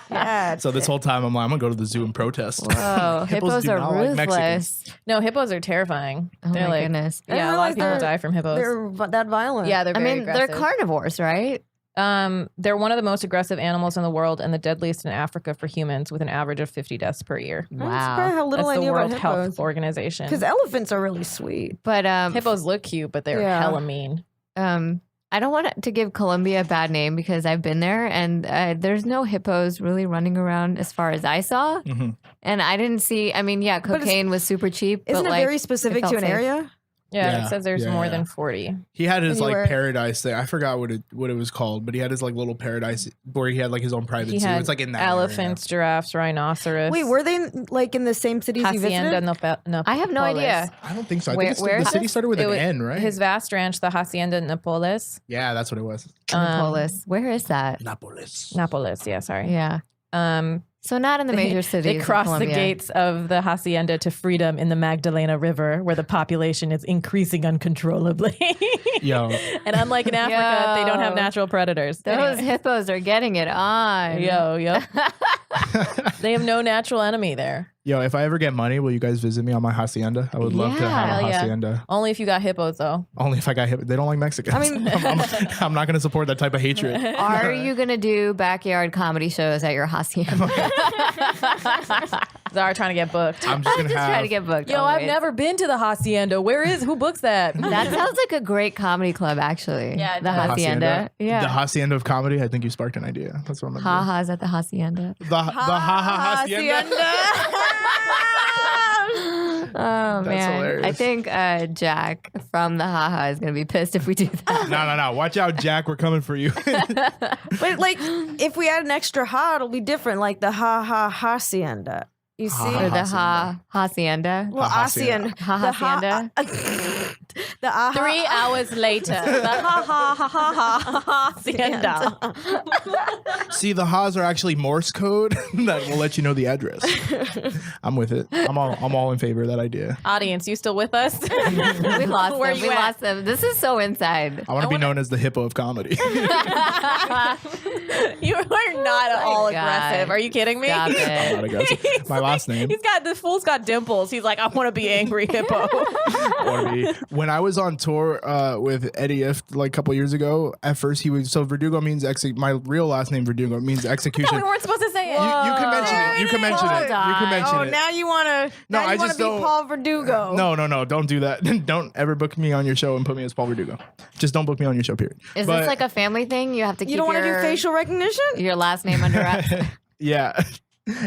Yeah. So this whole time I'm like, I'm gonna go to the zoo and protest. Whoa, hippos do are not like ruthless. No, hippos are terrifying. Oh They're my like, goodness. I didn't yeah, a lot of realize people die from hippos. They're that violent. Yeah, they're I very mean, aggressive. they're carnivores, right? They're one of the most aggressive animals in the world and the deadliest in Africa for humans, with an average of 50 deaths per year. I'm surprised how little That's I the knew World about Health hippos. Organization. Because elephants are really sweet. But Hippos look cute, but they're Yeah. hella mean. I don't want to give Colombia a bad name because I've been there and there's no hippos really running around as far as I saw. And I didn't see, I mean, yeah, cocaine was super cheap. Isn't but it like, very specific felt to an safe. area? Yeah, it says there's more yeah. than 40. He had his like Anywhere. paradise there. I forgot what it was called, but he had his like little paradise where he had like his own private He zoo. had It's like in that elephants, giraffes, rhinoceros. Wait, were they like in the same cities you Hacienda visited? Napoles. I have no idea. area. I don't think so. I Where- think it's, where the is city this? started with It an was- N, right? His vast ranch, the Hacienda Napoles. Yeah, that's what it was. Napoles. Where is that? Napoles. Napoles, yeah, sorry. Yeah. So not in the major cities. They of crossed the Colombia. gates of the hacienda to freedom in the Magdalena River, where the population is increasing uncontrollably. Yo, And unlike in Africa, they don't have natural predators. Those hippos are getting it on. Yo. They have no natural enemy there. if I ever get money, will you guys visit me on my hacienda? I would love to have Hell a yeah. hacienda. Only if you got hippos, though. Only if I got hit. They don't like Mexicans. I mean- I'm not going to support that type of hatred. Are you going to do backyard comedy shows at your hacienda? Zara trying to get booked. I'm just gonna Just have. trying to get booked. Yo, I've always. never been to the Hacienda. Who books that? That sounds like a great comedy club, actually. Yeah, it the does. Hacienda. Yeah. The Hacienda of Comedy. I think you sparked an idea. That's what I'm gonna Ha-ha's at the Hacienda. do. The Hacienda. Oh, man. hilarious. I think Jack from the Ha-ha is going to be pissed if we do that. No. Watch out, Jack. We're coming for you. But like, if we add an extra ha, it'll be different. Like the hacienda. You see? Ha, Or the Hacienda. Hacienda. Well, Hacienda. hacienda. Ha-hacienda. The aha. 3 hours later, the Hacienda. See, the Ha's are actually Morse code that will let you know the address. I'm with it. I'm all in favor of that idea. Audience, you still with us? We lost Where them. you We at? lost them. This is so inside. I want to be known as the Hippo of comedy. You are not at all God. aggressive. Are you kidding me? Stop I'm it. not aggressive. My last name. The fool's got dimples. He's like, I want to be angry hippo. When I was on tour with Eddie If like a couple years ago, at first he was Verdugo means my real last name Verdugo means execution. We weren't supposed to say it. You can mention it. You can mention it. You can mention Oh, it. now you want to? No, now I you want just to be don't- Paul Verdugo? No, don't do that. Don't ever book me on your show and put me as Paul Verdugo. Just don't book me on your show, period. Is But- this like a family thing? You have to keep You don't want to do your, facial recognition? your last name under wraps? Yeah.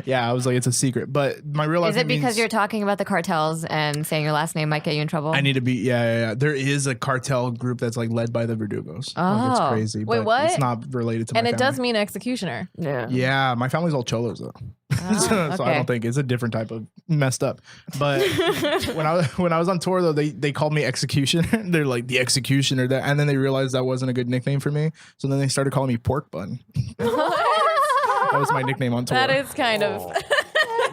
Yeah, I was like, it's a secret. But my real last Is name it because means you're talking about the cartels and saying your last name might get you in trouble? I need to be, yeah. There is a cartel group that's like led by the Verdugos. Like, it's Oh. crazy. Wait, but what? It's not related to my And it family. does mean executioner. Yeah. Yeah, my family's all cholos though. So I okay. don't think it's a different type of messed up. But when I was on tour though, they called me executioner. They're like the executioner, that, and then they realized that wasn't a good nickname for me. So then they started calling me pork bun. That was my nickname on tour. That is kind of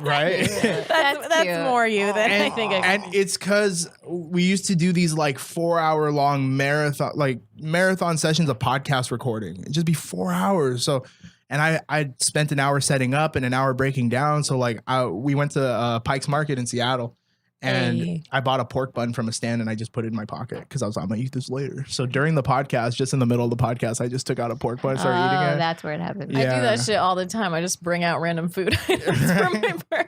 right. that's cute. more you than I And, think. and it's because we used to do these like 4-hour long marathon sessions of podcast recording. It'd just be 4 hours. So, and I spent an hour setting up and an hour breaking down. So like we went to Pike's Market in Seattle. And Hey. I bought a pork bun from a stand and I just put it in my pocket because I was like, I'm gonna eat this later. So during the podcast, just in the middle of the podcast, I just took out a pork bun and started eating it. That's where it happens. I Yeah. do that shit all the time. I just bring out random food items from my purse.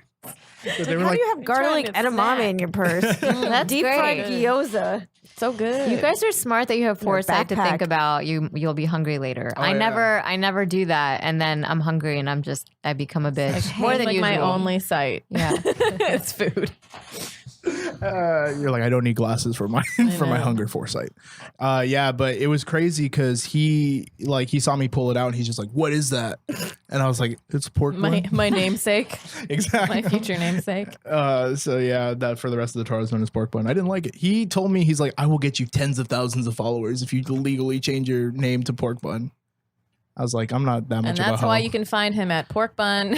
So they were How like, do you have garlic trying to edamame snack. in your purse? That's Deep fried great. gyoza. So good. You guys are smart that you have In your foresight to backpack. think about you'll be hungry later. Oh, I yeah. never do that, and then I'm hungry and I become a bitch more than like usual. my only sight. Yeah. It's food. you're like, I don't need glasses for my for my know. hunger foresight. Yeah, but it was crazy because he saw me pull it out and he's just like, what is that? And I was like, it's pork bun. My namesake. Exactly. My future namesake. So yeah, that for the rest of the tour I was known as pork bun. I didn't like it. He told me, he's like, I will get you tens of thousands of followers if you legally change your name to pork bun. I was like, I'm not that much And of a that's hoe. why you can find him at Pork Bun.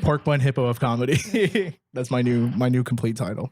Pork bun hippo of comedy. That's my new complete title.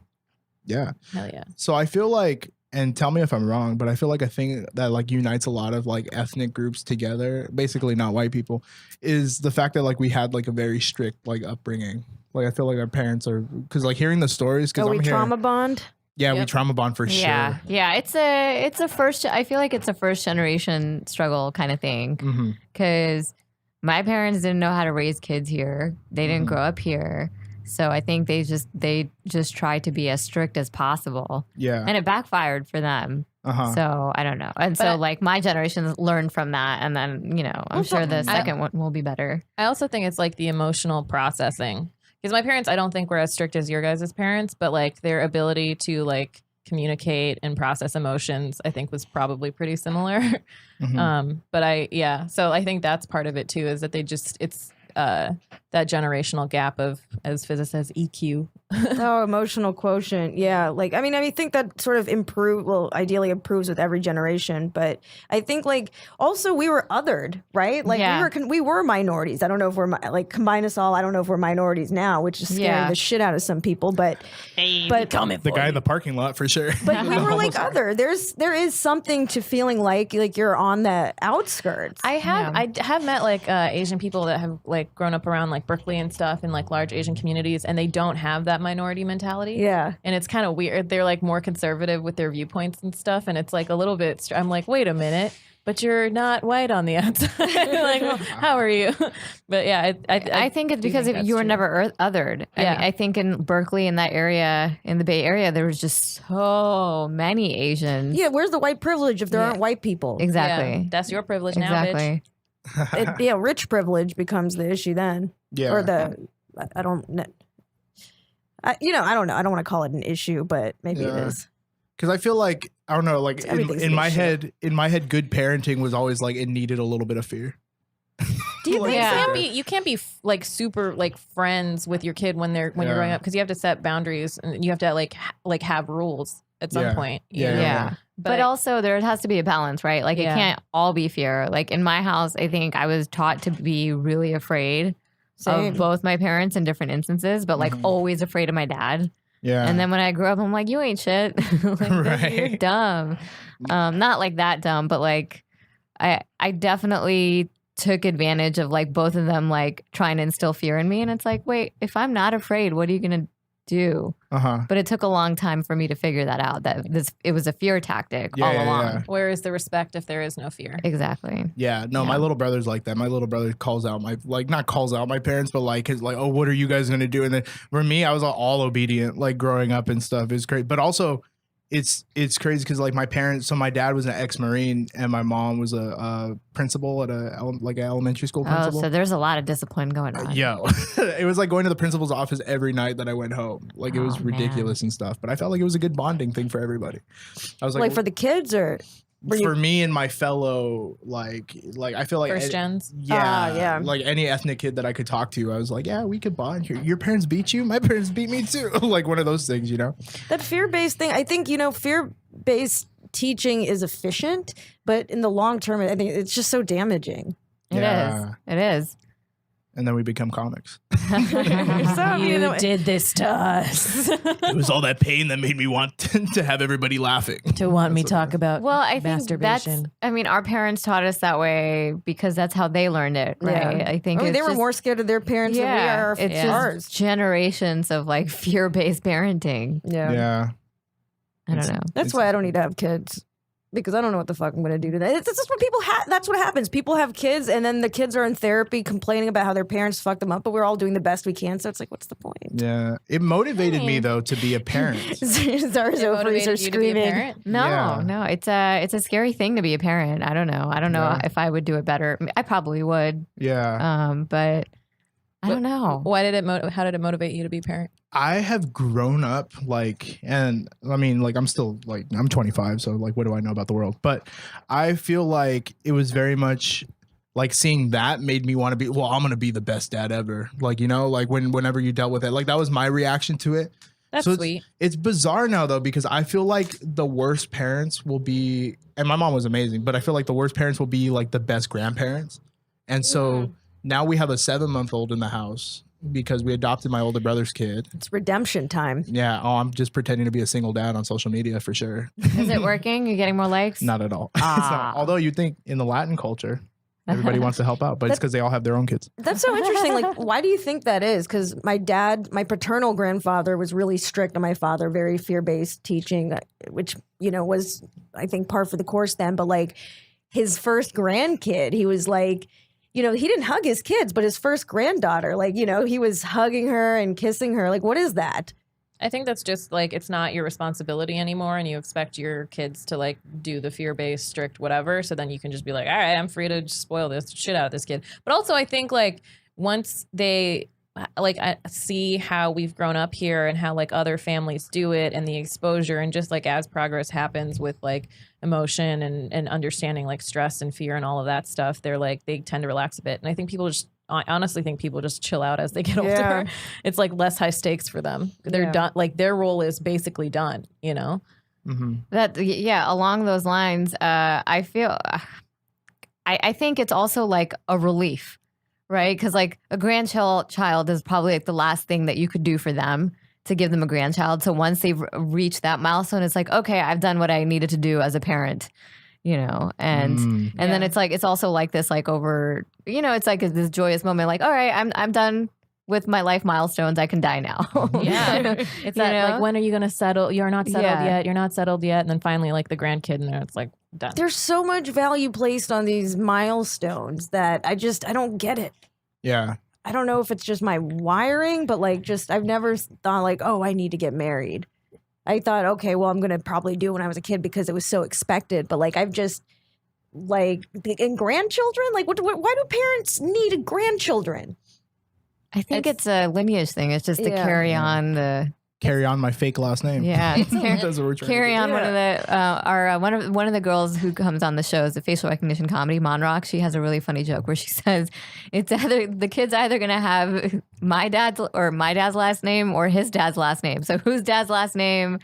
Yeah. Hell yeah. So I feel like, and tell me if I'm wrong, but I feel like a thing that like unites a lot of like ethnic groups together, basically not white people, is the fact that like we had like a very strict like upbringing. Like I feel like our parents are, because like hearing the stories, because Oh, we I'm here. trauma bond? Yeah, we Yep. trauma bond for Yeah, sure. yeah. It's a first. I feel like it's a first generation struggle kind of thing Mm-hmm. because my parents didn't know how to raise kids here. They didn't Mhm. grow up here, so I think they just tried to be as strict as possible, Yeah. and it backfired for them. Uh-huh. So I don't know. And But so I- like my generation learned from that, and then I'm Also, sure the I- second one will be better. I also think it's like the emotional processing. Because my parents, I don't think were as strict as your guys' parents, but like their ability to like communicate and process emotions, I think was probably pretty similar. Mhm. But so I think that's part of it too, is that it's that generational gap of, as Fizz says, EQ. Oh, emotional quotient. Yeah. Like, I think that sort of ideally improves with every generation. But I think like also we were othered, right? Like Yeah. we were minorities. I don't know if we're like combine us all. I don't know if we're minorities now, which is scaring Yeah. the shit out of some people. But The guy in the parking lot for sure. but we were like other. There is something to feeling like you're on the outskirts. I have met like Asian people that have like grown up around like Berkeley and stuff in like large Asian communities, and they don't have that minority mentality. Yeah. And it's kind of weird. They're like more conservative with their viewpoints and stuff. And it's like a little bit, I'm like, wait a minute. but you're not white on the outside. Like, well, how are you? But yeah, I think it's because you were never othered. I mean, I think in Berkeley, in that area, in the Bay Area, there was just so many Asians. Yeah, where's the white privilege if there aren't white people? Exactly. Yeah, that's your privilege now, bitch. Rich privilege becomes the issue then. Yeah. Or I don't know. I don't know. I don't want to call it an issue, but maybe it is. Because I feel like, I don't know, like in my issue. head, good parenting was always like it needed a little bit of fear. Do you think you can't be like super like friends with your kid when you're growing up, because you have to set boundaries and you have to like have rules at some point. Yeah. But also there has to be a balance, right? Like it can't all be fear. Like in my house, I think I was taught to be really afraid of both my parents in different instances, but like always afraid of my dad. Yeah. And then when I grew up, I'm like, you ain't shit. Like, you're dumb. Not like that dumb, but like I definitely took advantage of like both of them like trying to instill fear in me. And it's like, wait, if I'm not afraid, what are you going to do? But it took a long time for me to figure that out, that it was a fear tactic all along. Yeah. Where is the respect if there is no fear? Exactly. Yeah, no, my little brother's like that. My little brother calls out not calls out my parents, but like is like, oh, what are you guys gonna do? And then for me, I was all obedient, like growing up and stuff. It's great, but also it's crazy because like my parents. So my dad was an ex-Marine, and my mom was a principal at an elementary school principal. Oh, so there's a lot of discipline going on. It was like going to the principal's office every night that I went home. Like it was ridiculous and stuff. But I felt like it was a good bonding thing for everybody. I was like for the kids or for me and my fellow like I feel like first gens. Yeah, like any ethnic kid that I could talk to, I was like, yeah, we could bond. Your parents beat you, my parents beat me too. Like one of those things, you know. That fear-based thing, I think, fear-based teaching is efficient, but in the long term, I think it's just so damaging. It is. And then we become comics. You did this to us. It was all that pain that made me want to have everybody laughing. To want me talk about I think masturbation. our parents taught us that way because that's how they learned it, right? Yeah. I think they were more scared of their parents than we are. It's just generations of like fear-based parenting. Yeah. I don't know. That's why I don't need to have kids. Because I don't know what the fuck I'm going to do to that. It's just what people that's what happens. People have kids, and then the kids are in therapy complaining about how their parents fucked them up, but we're all doing the best we can. So it's like, what's the point? Yeah. It motivated me, though, to be a parent. Zara's ovaries are screaming. No. It's a scary thing to be a parent. I don't know. I don't know if I would do it better. I probably would. Yeah. But I don't know. How did it motivate you to be a parent? I have grown up and I mean, like I'm still like I'm 25, so like what do I know about the world? But I feel like it was very much like seeing that made me want to be. Well, I'm gonna be the best dad ever. Like like whenever you dealt with it, like that was my reaction to it. That's sweet. It's bizarre now though because I feel like the worst parents will be, and my mom was amazing, but I feel like the worst parents will be like the best grandparents, and so now we have a 7-month-old in the house. Because we adopted my older brother's kid. It's redemption time. Yeah. Oh, I'm just pretending to be a single dad on social media for sure. Is it working? You getting more likes? Not at all. Although you'd think in the Latin culture, everybody wants to help out, but it's because they all have their own kids. That's so interesting. Like, why do you think that is? Because my paternal grandfather was really strict on my father, very fear-based teaching, which, was, I think, par for the course then. But like his first grandkid, he was like, he didn't hug his kids, but his first granddaughter, like, he was hugging her and kissing her. Like, what is that? I think that's just like, it's not your responsibility anymore. And you expect your kids to like do the fear-based, strict, whatever. So then you can just be like, all right, I'm free to just spoil this shit out of this kid. But also I think like once they like I see how we've grown up here and how like other families do it and the exposure and just like as progress happens with like emotion and understanding like stress and fear and all of that stuff, they tend to relax a bit. And I think I honestly think people just chill out as they get older. It's like less high stakes for them. They're done. Like their role is basically done, Mm-hmm. Along those lines, I feel, I think it's also like a relief. Right? Because like a grandchild is probably like the last thing that you could do for them to give them a grandchild. So once they've reached that milestone, it's like, okay, I've done what I needed to do as a parent, and then it's like, it's also like this, like over, it's like this joyous moment, like, all right, I'm done with my life milestones. I can die now. It's that like, when are you going to settle? You're not settled yet. You're not settled yet. And then finally like the grandkid in there, it's like, Done. There's so much value placed on these milestones that I don't get it. Yeah. I don't know if it's just my wiring, but like I've never thought like, oh, I need to get married. I thought, okay, well, I'm going to probably do it when I was a kid because it was so expected. But like, I've just like, and grandchildren, like why do parents need grandchildren? I think it's a lineage thing. It's just to Yeah. carry on the Carry on my fake last name. yeah. That's what we're trying Carry to do. on one of the one of the girls who comes on the show is a facial recognition comedy, Monrock. She has a really funny joke where she says it's either the kid's either gonna have my dad's last name or his dad's last name. So whose dad's last name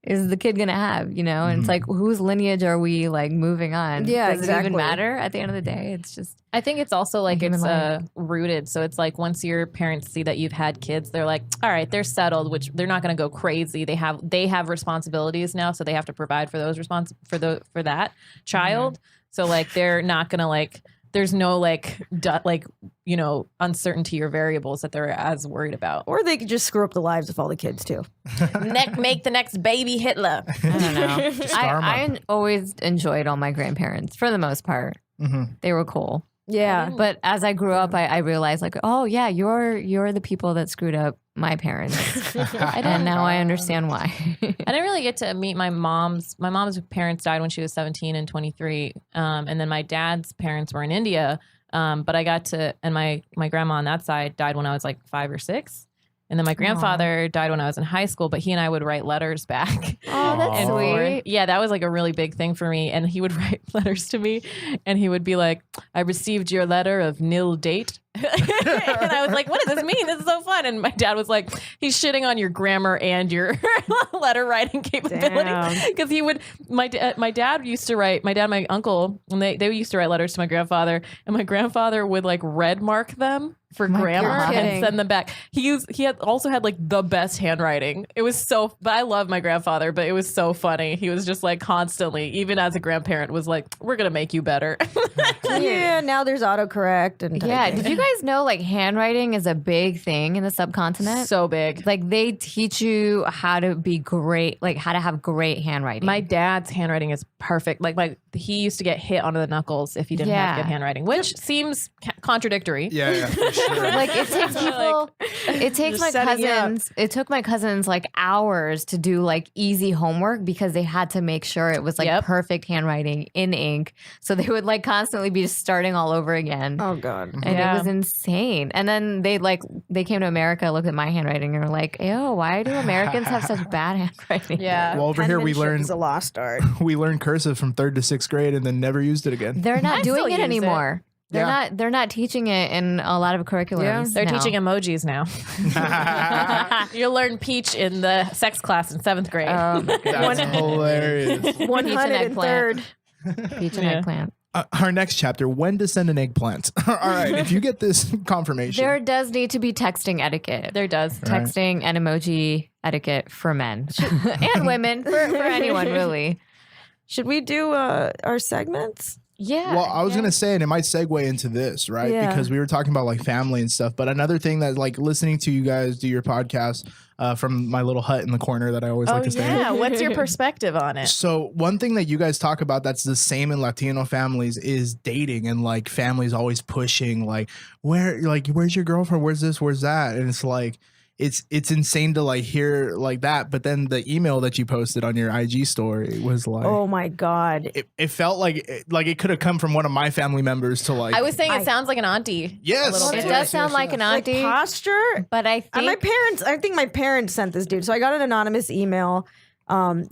is the kid gonna have? You know, and it's like whose lineage are we like moving on? Yeah, Does it exactly. even matter at the end of the day? It's just I think it's also like human it's life. rooted. So it's like once your parents see that you've had kids, they're like, all right, they're settled, which they're not going to go crazy. They have responsibilities now, so they have to provide for those for that child. So like they're not going to like. There's no uncertainty or variables that they're as worried about. Or they could just screw up the lives of all the kids too. Make the next baby Hitler. I don't know. karma. I always enjoyed all my grandparents for the most part. Mhm. They were cool. Yeah. But as I grew up, I realized like, oh yeah, you're the people that screwed up my parents, and now I understand why. I didn't really get to meet my mom's. My mom's parents died when she was 17 and 23, and then my dad's parents were in India. But I got to, and my grandma on that side died when I was like 5 or 6. And then my grandfather died when I was in high school, but he and I would write letters back. Oh, that's And sweet. Yeah, that was like a really big thing for me. And he would write letters to me and he would be like, I received your letter of nil date. And I was like, what does this mean? This is so fun. And my dad was like, he's shitting on your grammar and your letter writing capabilities. Because he would, my dad used to write, my dad and my uncle, and they used to write letters to my grandfather. And my grandfather would like red mark them for grammar God. and send them back. He had also had like the best handwriting. It was so, but I love my grandfather, but it was so funny. He was just like constantly, even as a grandparent, was like, we're going to make you better. Yeah, now there's autocorrect and Yeah, typing. did you guys know like handwriting is a big thing in the subcontinent? So big. Like they teach you how to be great, like how to have great handwriting. My dad's handwriting is perfect. Like he used to get hit onto the knuckles if he didn't have Yeah. good handwriting, which seems contradictory. Yeah, for sure. like it takes people it takes my setting up. cousins it took my cousins like hours to do like easy homework because they had to make sure it was like Yep. perfect handwriting in ink, so they would like constantly be just starting all over again. Oh God. And Yeah. it was insane. And then they came to America, looked at my handwriting, and were like, "Ew, why do Americans have such bad handwriting?" Yeah. Well, over here we Penmanship learned is a lost art. we learned cursive from 3rd to 6th grade and then never used it again. They're not I still doing it use it. anymore. Yeah. They're not teaching it in a lot of curriculums. Yeah. They're now. teaching emojis now. You'll learn peach in the sex class in 7th grade. That's hilarious. 103rd. peach and Yeah. eggplant. Our next chapter: when to send an eggplant. All right, if you get this confirmation, There does need to be texting etiquette. There does. Texting and emoji etiquette for men and women, for anyone really. Should we do our segments? Yeah. well, I was gonna say, and it might segue into this, right? Yeah. Because we were talking about like family and stuff. But another thing that, like, listening to you guys do your podcast from my little hut in the corner that I always like to stay in. Yeah. What's your perspective on it? So one thing that you guys talk about that's the same in Latino families is dating, and like families always pushing like, where's your girlfriend? Where's this? Where's that? And it's like, it's insane to like hear like that. But then the email that you posted on your IG story was like, Oh my God. it felt like it could have come from one of my family members to like. I was saying it sounds like an auntie. Yes, a little it bit. does sound like an Like auntie, posture? but I And my think parents, I think my parents sent this dude. So I got an anonymous email from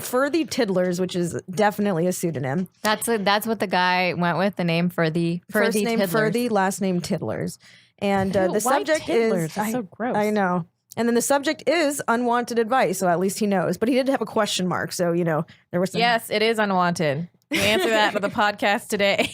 Furthy Tiddlers, which is definitely a pseudonym. that's what the guy went with, the name for the First name Tiddlers. Furthy, last name Tiddlers. And Ew, the why subject Tiddlers? is That's so gross. I know. And then the subject is unwanted advice, so at least he knows. But he did have a question mark, so there was some. Yes, it is unwanted. We answer that for the podcast today.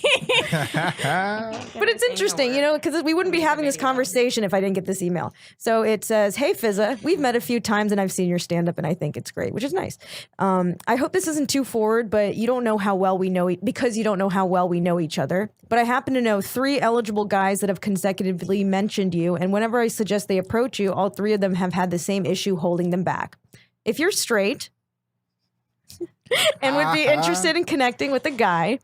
But it's interesting, because we wouldn't be having this conversation if I didn't get this email. So it says, "Hey Fizza, we've met a few times and I've seen your stand up and I think it's great," which is nice. I hope this isn't too forward, but you don't know how well we know because you don't know how well we know each other. But I happen to know 3 eligible guys that have consecutively mentioned you, and whenever I suggest they approach you, all 3 of them have had the same issue holding them back. If you're straight, and would be interested in connecting with a guy.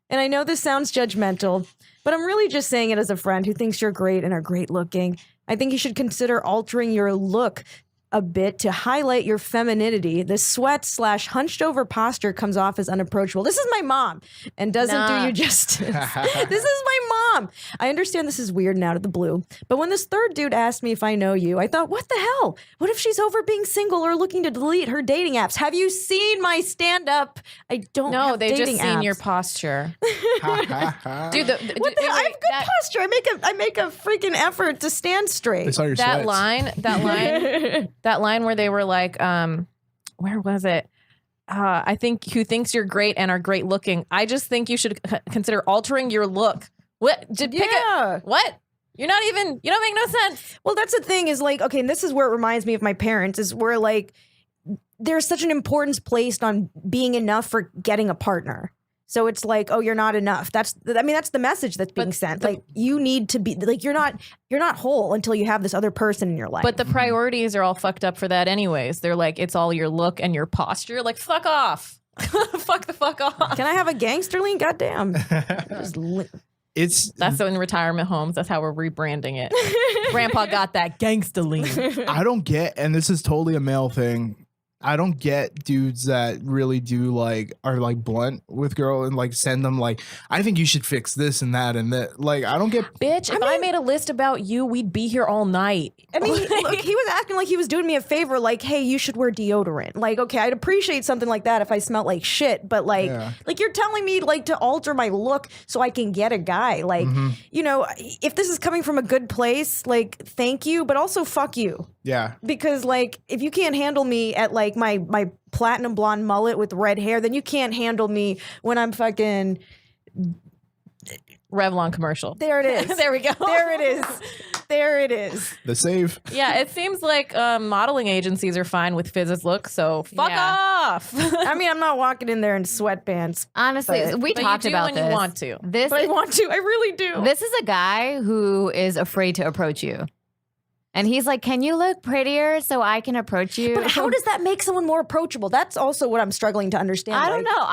And I know this sounds judgmental, but I'm really just saying it as a friend who thinks you're great and are great looking. I think you should consider altering your look a bit to highlight your femininity. The sweat / hunched over posture comes off as unapproachable. This is my mom and doesn't do you justice. This is my mom. I understand this is weird and out of the blue, but when this third dude asked me if I know you, I thought, what the hell? What if she's over being single or looking to delete her dating apps? Have you seen my stand-up? I don't have they've dating just seen apps. your posture. Dude, What the hell? I have good posture. I make a freaking effort to stand straight. They saw your that sweats. that line where they were like, where was it? I think who thinks you're great and are great looking. I just think you should consider altering your look. What? What? You don't make no sense. Well, that's the thing is like, okay, and this is where it reminds me of my parents, is where like there's such an importance placed on being enough for getting a partner. So it's like, oh, you're not enough. That's the message that's being sent. Like you need to be like, you're not whole until you have this other person in your life. But the priorities are all fucked up for that anyways. They're like, it's all your look and your posture. Like, fuck off. Fuck the fuck off. Can I have a gangster lean? Goddamn. That's in retirement homes. That's how we're rebranding it. Grandpa got that gangsta lean. I don't get, and this is totally a male thing, I don't get dudes that really do are blunt with girl and send them I think you should fix this and that and that. I don't get. Bitch, if I made a list about you, we'd be here all night. I mean, look, he was acting like he was doing me a favor. Like, hey, you should wear deodorant. Okay, I'd appreciate something like that if I smelled like shit. But you're telling me to alter my look so I can get a guy. If this is coming from a good place, thank you, but also fuck you. Yeah. Because if you can't handle me at my platinum blonde mullet with red hair, then you can't handle me when I'm fucking Revlon commercial. There it is. There we go. There it is. There it is. The save. Yeah, it seems like modeling agencies are fine with Fizz's look, so fuck off. I mean, I'm not walking in there in sweatpants. Honestly, we talked about when this. you want to. But I want to. I really do. This is a guy who is afraid to approach you. And he's like, can you look prettier so I can approach you? But how does that make someone more approachable? That's also what I'm struggling to understand. I don't know.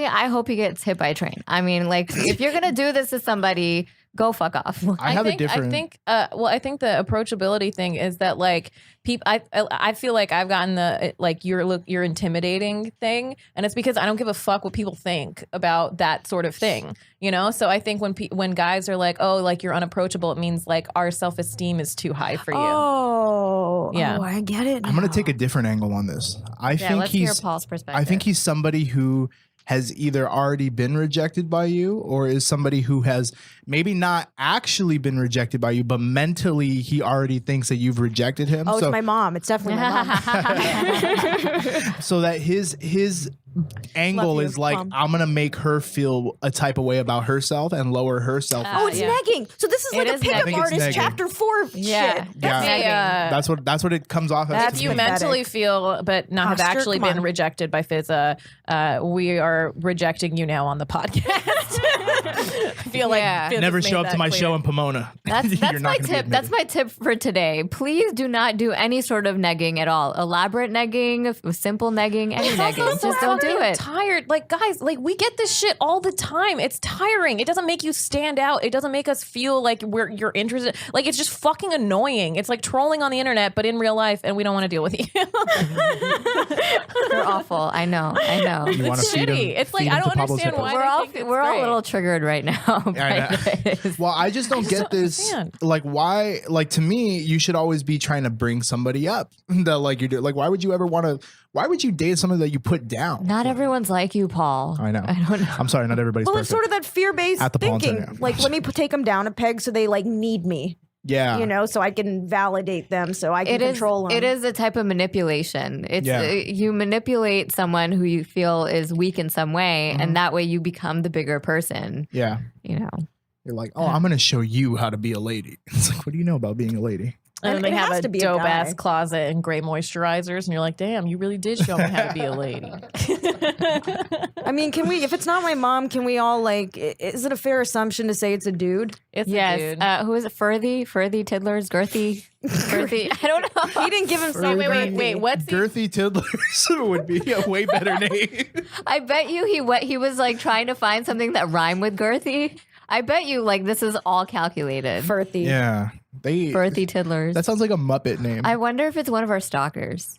I hope he gets hit by a train. I mean, if you're going to do this to somebody, go fuck off. I think the approachability thing is that people. I feel like I've gotten the you're intimidating thing, and it's because I don't give a fuck what people think about that sort of thing. So I think when guys are like, oh, you're unapproachable, it means our self-esteem is too high for you. Oh, yeah. Oh, I get it. I'm gonna take a different angle on this. Let's hear Paul's perspective. I think he's somebody who has either already been rejected by you or is somebody who has maybe not actually been rejected by you, but mentally he already thinks that you've rejected him. Oh, it's my mom. It's definitely my mom. So that his angle is Mom. I'm going to make her feel a type of way about herself and lower her self. It's negging. So this is It a is pickup negging. artist It's negging. chapter 4 shit. That's That's what it comes off as. If you pathetic. mentally feel but not have Posture, actually come been on. rejected by Fizza, we are rejecting you now on the podcast. I feel like Fizza's Never made show up that to my clear. show in Pomona. That's You're not my gonna be tip. That's admitted. my tip for today. Please do not do any sort of negging at all. Elaborate negging, simple negging, any negging. Just don't do it. Tired, guys, we get this shit all the time. It's tiring. It doesn't make you stand out. It doesn't make us feel like you're interested. It's just fucking annoying. It's like trolling on the internet, but in real life, and we don't want to deal with you. You're awful. I know. You wanna It's feed him- shitty. It's like feed I him don't to Pablo's understand hippos. why We're all a little triggered right now. by this. Well, I just don't get this. understand. Why? To me, you should always be trying to bring somebody up. That you do. Why would you ever want to? Why would you date someone that you put down? Not everyone's like you, Paul. I know. I don't know. I'm sorry, not everybody's Well, perfect. it's sort of that fear-based At the Paul thinking. Antonio. Let me take them down a peg so they need me. Yeah. So I can validate them, so I can control them. It is a type of manipulation. It's Yeah. You manipulate someone who you feel is weak in some way, and that way you become the bigger person. Yeah. You know. You're like, oh, I'm going to show you how to be a lady. It's like, what do you know about being a lady? And then And they it have has a to be a dope guy. ass closet and gray moisturizers, and you're like, damn, you really did show me how to be a lady. I mean, can we? If it's not my mom, can we all like? Is it a fair assumption to say it's a dude? It's a Yes. dude. Who is it? Furthy Tiddlers? Girthy? I don't know. He didn't give himself. Wait, what's he? Girthy Tiddlers would be a way better name. I bet you he was like trying to find something that rhymed with girthy. I bet you like this is all calculated. Furthy. Yeah. Girthy Tiddlers. That sounds like a Muppet name. I wonder if it's one of our stalkers.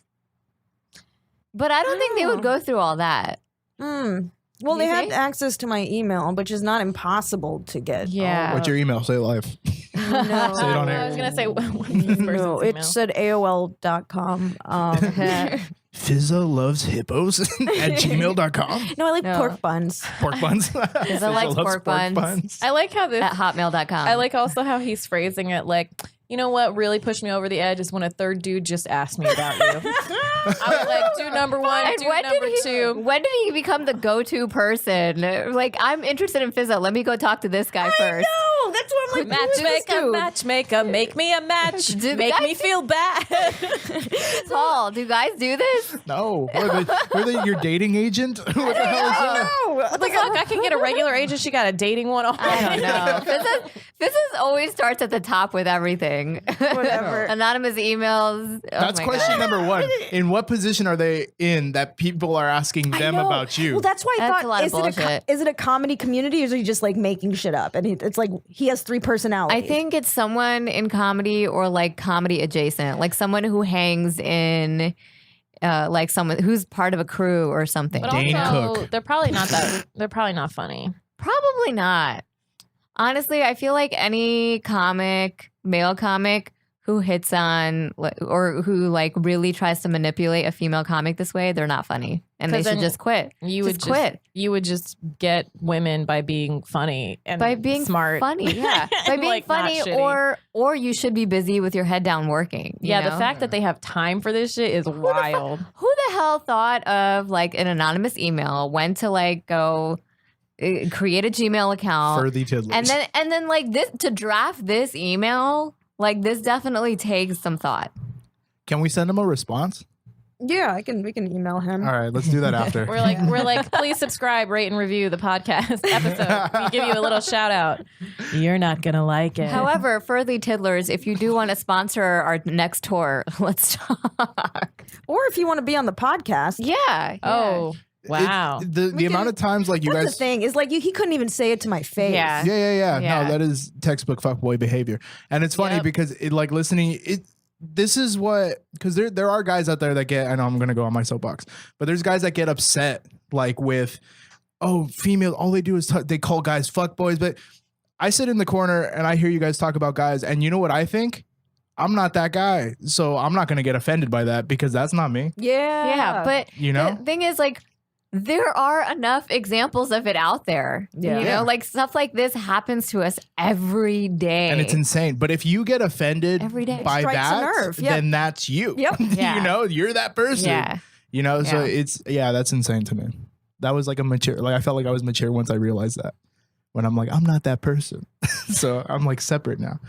But I don't think they would go through all that. Well, You they think? had access to my email, which is not impossible to get. Yeah. What's your email? Say it live. No. Say it on I air. was gonna say, what's this person's No, email? it's at AOL.com. Fizza loves hippos at gmail.com. No, I like No. pork buns. Pork buns. Fizza likes loves pork buns. I like how this. At hotmail.com. I like also how he's phrasing it like, you know what really pushed me over the edge is when a third dude just asked me about you. I was like, dude number one, And dude when number did he, two. when did he become the go-to person? Like, I'm interested in Fizza. Let me go talk to this guy first. No, that's what I'm like. Matchmaker, make me a match. Dude, Make guys- me feel bad. Paul, do guys do this? No. Were they your dating agent? What the hell is that? What the fuck? I can get a regular agent. She got a dating one already. I don't know. Fizza always starts at the top with everything. Whatever. Anonymous emails. Oh That's my question God. number one. In what position are they in that people are asking them know. about you? Well, that's why I That's a lot thought, of is it, bullshit. is it a comedy community or is he just like making shit up? And it's like he has three personalities. I think it's someone in comedy or like comedy adjacent, like someone who hangs in, like someone who's part of a crew or something. But Dane also, Cook. they're probably not that. They're probably not funny. Probably not. Honestly, I feel like any comic, male comic who hits on or who like really tries to manipulate a female comic this way, they're not funny, and they 'Cause should then just quit. You Just quit. You would just get women by being funny and By being smart, funny, yeah. By And, being like, not funny, shitty. or you should be busy with your head down working. you Yeah, know? the fact that they have time for this shit is wild. Who the hell thought of like an anonymous email, went to like go create a Gmail account, Furthy Tiddlers. and then like this to draft this email, like this definitely takes some thought. Can we send them a response? Yeah, we can email him. All right, let's do that after. We're like, please subscribe, rate, and review the podcast episode. We give you a little shout out. You're not gonna like it. However, Furthy Tiddlers, if you do want to sponsor our next tour, let's talk. Or if you want to be on the podcast. Yeah. oh wow, The amount of times like you That's guys the thing. Is like he couldn't even say it to my face. Yeah. Yeah. Yeah. No, that is textbook fuckboy behavior. And it's funny Yep. because it like listening this is what, because there are guys out there that get, I know I'm gonna go on my soapbox, but there's guys that get upset like with, oh, female, all they do is they call guys fuckboys. But I sit in the corner and I hear you guys talk about guys, and you know what I think? I'm not that guy, so I'm not gonna get offended by that because that's not me. Yeah. Yeah. But You know? the thing is, like, there are enough examples of it out there. Yeah. You Yeah. know, like stuff like this happens to us every day. And it's insane. But if you get offended Every day. by Strikes a that, nerve. Yep. then that's you. Yep. Yeah. You know, you're that person. Yeah. You know, so Yeah. it's that's insane to me. That was like a mature, like I felt like I was mature once I realized that. When I'm like, I'm not that person. So I'm like separate now.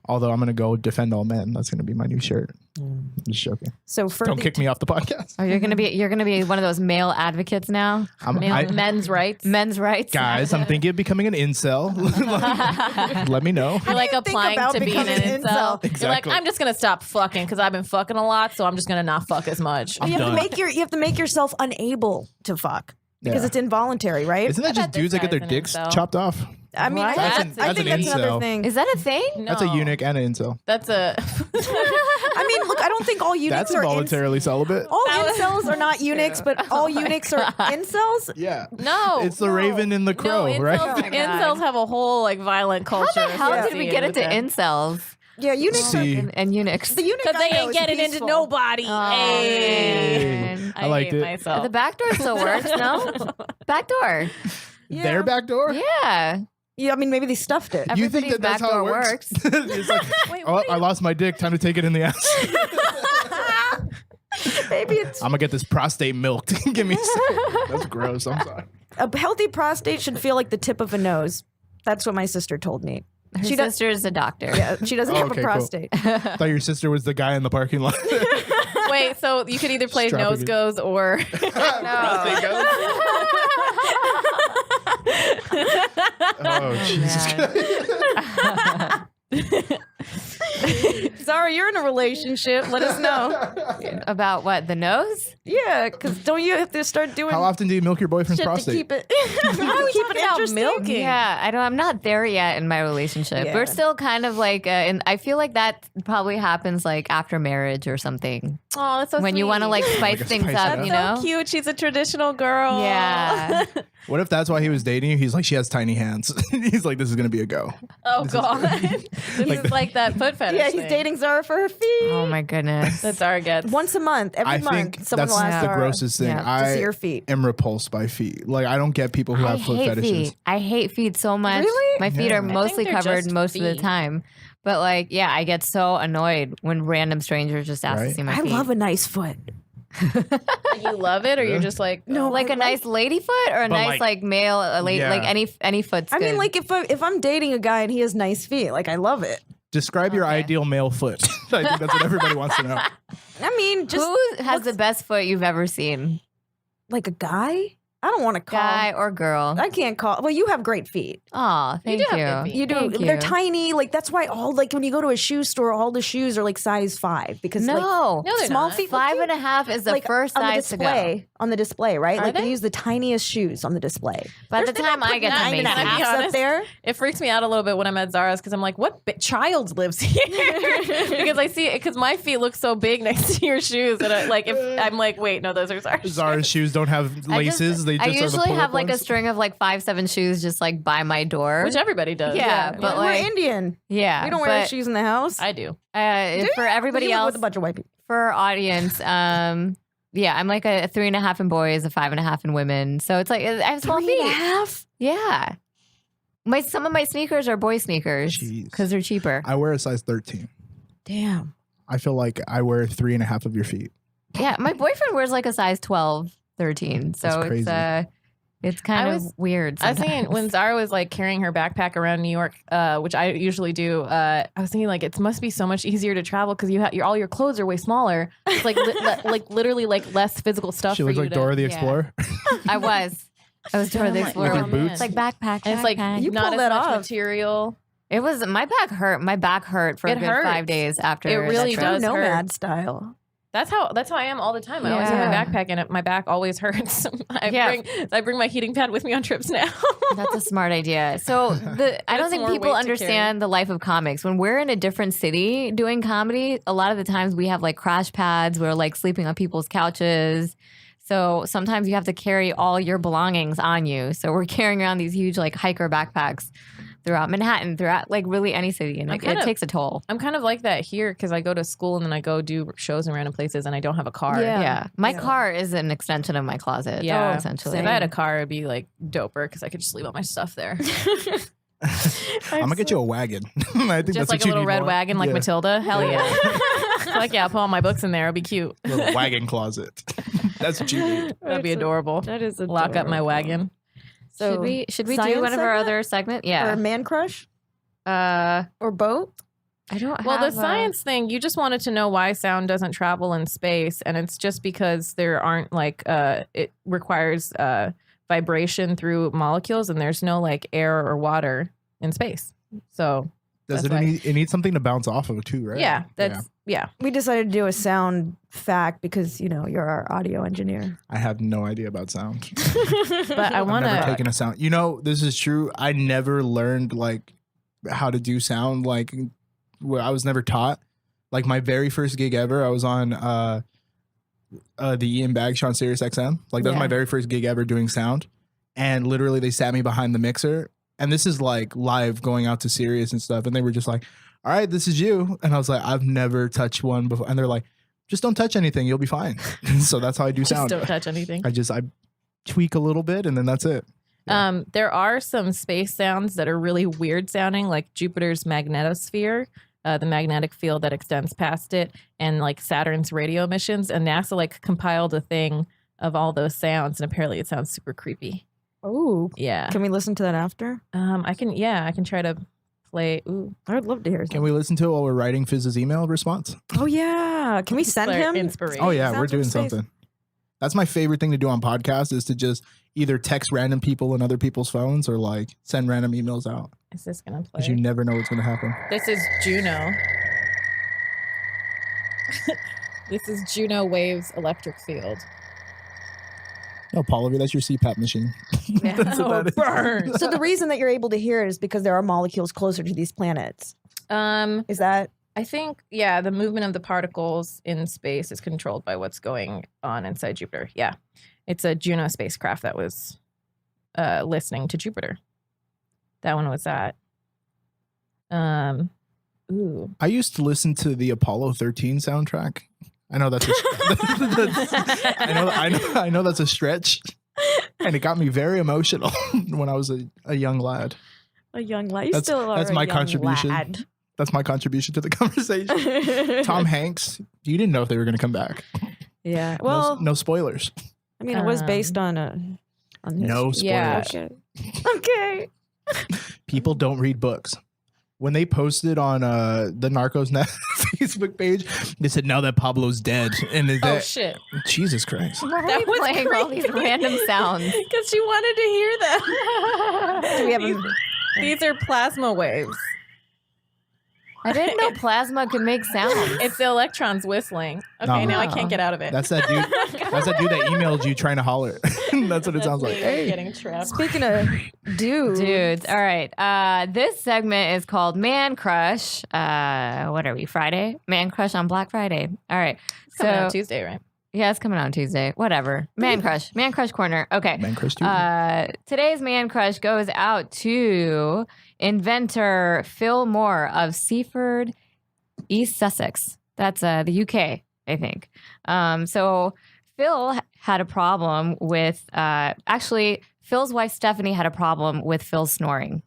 Although I'm gonna go defend all men. That's gonna be my new shirt. I'm just joking. So for Don't kick me off the podcast. Oh, you're gonna be one of those male advocates now. men's rights. Men's rights. Guys, I'm thinking of becoming an incel. Let me know. You're like do you think applying about to being an becoming an incel. incel? You're like, Exactly. I'm just gonna stop fucking because I've been fucking a lot, so I'm just gonna not fuck as much. I'm you have done. you have to make yourself unable to fuck because Yeah. it's involuntary, right? Isn't that I just bet this dudes that get their guy's an dicks incel. chopped off? I mean, What? I That's think that's an another incel. thing. Is that a thing? No. That's a eunuch and an incel. That's a. I mean, look, I don't think all eunuchs That's are involuntarily celibate. all That was- incels are not eunuchs, but all eunuchs are incels. Yeah. No, It's the raven and the crow, no, right? incels, Oh my God. incels have a whole like violent How culture. the hell did we get into associated with them. incels Yeah, eunuchs are. See. and eunuchs? The eunuch Because I they know ain't is getting into peaceful. nobody. Oh, Hey. man. I liked hate it. myself. The back door still works, no? Back door. Yeah. Their back door? Yeah. Yeah, I mean, maybe they stuffed it. You think Everybody's that's back how it door works? It's like, Wait, oh, what are I you- lost my dick. Time to take it in the ass. Maybe it's I'm gonna get this prostate milked. Give me. That's gross. I'm sorry. a healthy prostate should feel like the tip of a nose. That's what my sister told me. Her She does- sister is a doctor. Yeah, she doesn't have Okay, a cool. prostate. I thought your sister was the guy in the parking lot. Wait, so you could either play Strapping nose it. goes or Oh, Jesus Christ. Zara, you're in a relationship. Let us know. About what? The nose? Yeah, because don't you have to start doing How often do you milk your boyfriend's shit to prostate? keep it? How are we keep talking it about interesting? milking? Yeah, I'm not there yet in my relationship. Yeah. We're still kind of like, and I feel like that probably happens like after marriage or something. Oh, that's so When you want to like spice Like things spice it up, up. you so know? cute. She's a traditional girl. Yeah. What if that's why he was dating you? He's like, she has tiny hands. He's like, this is going to be a go. Oh God. This is like that foot fetish. Yeah, he's thing. dating Zara for her feet. Oh my goodness. That Zara gets. Once a month, every I month, think someone that's will ask the Zara grossest thing. Yeah, to see I your feet. am repulsed by feet. Like, I don't get people who I have foot hate fetishes. feet. I hate feet so much. Really? My feet Yeah. are I think mostly they're covered just most of the feet. time. But like, yeah, I get so annoyed when random strangers just ask to Right? see my I feet. love a nice foot. You love it, or you're just like No, like I a nice lady foot or a But, nice like male lady, Yeah. like any foot's I mean, good. like if I'm dating a guy and he has nice feet, like I love it. Describe your Okay. ideal male foot. I think that's what everybody wants to know. I mean, just who has looks the best foot you've ever seen? like a guy. I don't want to call. Guy or girl? I can't call. Well, you have great feet. Oh, thank you. do have good feet. You do. Thank They're you. tiny. Like that's why all like when you go to a shoe store, all the shoes are like size 5 because like No, No, they're small not. feet look 5.5 is the like, first on the size to go. display on the display, right? Are Like they they? use the tiniest shoes on the display. By the They're not time I putting get to that in Macy's, Can I be Apps up honest? there. It freaks me out a little bit when I'm at Zara's because I'm like, what child lives here? Because I see it because my feet look so big next to your shoes, and if I'm like, wait, no, those are Zara's. Zara's shoes don't have laces. They just I are the usually pull-up have like a ones. string of like 5-7 shoes just like by my door. Which everybody does. Yeah, but We're like Indian. yeah, We don't wear but, shoes in the house. I do. for everybody You live else, with a bunch of white people. for our audience, yeah, I'm like a 3.5 in boys, a 5.5 in women. So it's like I have small feet. 3.5. Yeah, some of my sneakers are boy sneakers Jeez. because they're cheaper. I wear a size 13. Damn. I feel like I wear 3.5 of your feet. Yeah, my boyfriend wears like a size 12, 13. So That's crazy. it's kind I of was- weird. I was thinking sometimes. when Zara was like carrying her backpack around New York, which I usually do. I was thinking like it must be so much easier to travel because all your clothes are way smaller. It's like like literally like less physical stuff. She for looks you like to, Dora the yeah. Explorer. I was Dora the With Explorer. your boots? It's like backpack. And it's like backpack. You not pull as that much off. material. It was my back hurt. My back hurt for a It good hurts. 5 days after. It really that does trip. Nomad style. That's how I am all the time. I always have Yeah. my backpack and my back always hurts. Yeah. I bring my heating pad with me on trips now. That's a smart idea. So I don't It's think more people weight to understand the life of comics. When we're in a different city doing comedy, a lot of the times we have like crash pads. We're like sleeping on people's couches. So sometimes you have to carry all your belongings on you. So we're carrying around these huge like hiker backpacks throughout Manhattan, throughout like really any city, and it takes a toll. I'm kind of like that here because I go to school and then I go do shows in random places and I don't have a car. Yeah. Yeah, my Yeah. car is an extension of my closet. Yeah. essentially. If I had a car, it'd be like doper because I could just leave all my stuff there. I'm gonna get you a wagon. I think Just that's like what a you little need red more. wagon like Yeah. Matilda. Hell yeah. Like, yeah, I'll put all my books in there. It'll be cute. Little wagon closet. That's what you need. That'd be adorable. That is a Lock up my wagon. So should we do science one of our segment? other segment? or Yeah. man crush or both. I don't. Well, the have, science thing, you just wanted to know why sound doesn't travel in space. And it's just because there aren't like, it requires vibration through molecules and there's no like air or water in space. So, Does That's why. it need something to bounce off of too, right? yeah, that's, yeah. We decided to do a sound fact because you're our audio engineer. I have no idea about sound. But I I've want never to. taken a sound. You know, this is true. I never learned like how to do sound. Like, where I was never taught. Like my very first gig ever, I was on the Ian Bag show on Sirius XM. Like that was Yeah. my very first gig ever doing sound, and literally they sat me behind the mixer. And this is like live going out to Sirius and stuff, and they were just like, "All right, this is you." And I was like, "I've never touched one before," and they're like, "Just don't touch anything, you'll be fine." So that's how I do Just sound. don't touch anything. I tweak a little bit, and then that's it. There are some space sounds that are really weird sounding, like Jupiter's magnetosphere, the magnetic field that extends past it, and like Saturn's radio emissions. And NASA like compiled a thing of all those sounds, and apparently it sounds super creepy. Oh, Yeah. can we listen to that after? I can try to play. Ooh, I would love to hear. Can we listen to it while we're writing Fizz's email response? Oh yeah, can we send him? inspiration? Oh yeah, Sounds we're doing from space. something. That's my favorite thing to do on podcasts is to just either text random people in other people's phones or like send random emails out Is this gonna play? because you never know what's going to happen. This is Juno. This is Juno Waves Electric Field. No, Pallavi, that's your CPAP machine. That's what that is. Burn. So the reason that you're able to hear it is because there are molecules closer to these planets. Is that? I think, yeah, the movement of the particles in space is controlled by what's going on inside Jupiter. Yeah. It's a Juno spacecraft that was listening to Jupiter. That one was that. Ooh. I used to listen to the Apollo 13 soundtrack. I know that's I know that's a stretch, and it got me very emotional when I was a young lad. A young lad. You That's- still are that's a my young contribution. lad. That's my contribution to the conversation. Tom Hanks, you didn't know if they were going to come back. Yeah. No- Well, no spoilers. I mean, it was based on his, No spoilers. Yeah. Okay. People don't read books. When they posted on the Narcos Facebook page, they said now that Pablo's dead, and is Oh, that shit. Jesus Christ? Why are That you was playing all these creepy. random sounds? Because she wanted to hear them. Do we have These are plasma waves. I didn't know plasma could make sounds. It's the electrons whistling. Okay, No. now I can't get out of it. That's that dude. That's that dude that emailed you trying to holler. That's what it sounds like. me Hey, getting trapped. Speaking of Dudes, all right. This segment is called Man Crush. What are we, Friday? Man Crush on Black Friday. All right. It's coming out Tuesday, right? Yeah, it's coming out on Tuesday. Whatever. Man Crush. Man Crush Corner. Okay. man, Chris, too. Today's Man Crush goes out to inventor Phil Moore of Seaford, East Sussex. That's the UK, I think. So Phil had a problem with, actually, Phil's wife Stephanie had a problem with Phil snoring.